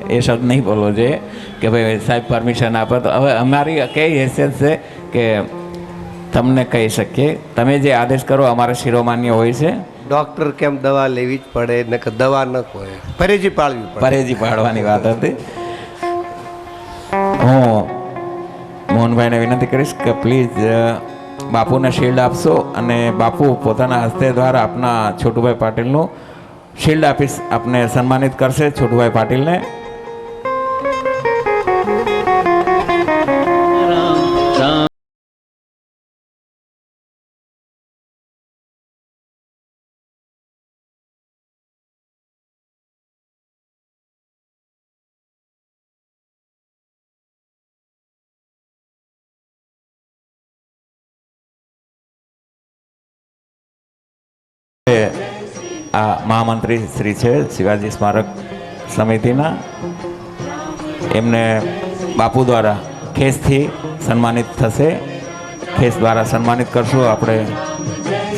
એ શબ્દ નહીં બોલવો જોઈએ કે ભાઈ સાહેબ પરમિશન આપે. તો હવે અમારી કઈ હેસિયત છે કે તમને કહી શકીએ, તમે જે આદેશ કરો અમારે શિરોમાન્ય હોય છે. ડૉક્ટર કેમ દવા લેવી જ પડે ને કે દવા ન હોય, પરેજી પાળવી પડે. પરેજી પાડવાની વાત હતી. હું મોહનભાઈને વિનંતી કરીશ કે પ્લીઝ બાપુને શિલ્ડ આપશો અને બાપુ પોતાના હસ્તે દ્વારા આપના છોટુભાઈ પાટીલનું શિલ્ડ આપીશ, આપને સન્માનિત કરશે છોટુભાઈ પાટીલને. રામ આ મહામંત્રી શ્રી છે શિવાજી સ્મારક સમિતિના, એમને બાપુ દ્વારા ખેસથી સન્માનિત થશે. ખેસ દ્વારા સન્માનિત કરશું આપણે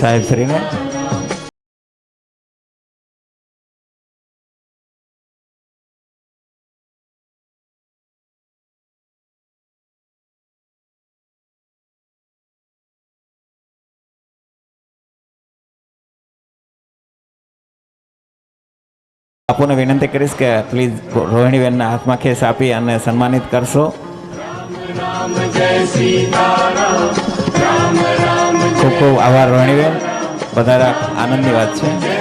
સાહેબશ્રીને. બાપુને વિનંતી કરીશ કે પ્લીઝ રોહિણીબેનના હાથમાં ખેસ આપી અને સન્માનિત કરશો. ખૂબ ખૂબ આભાર રોહિણીબેન, વધારે આનંદની વાત છે.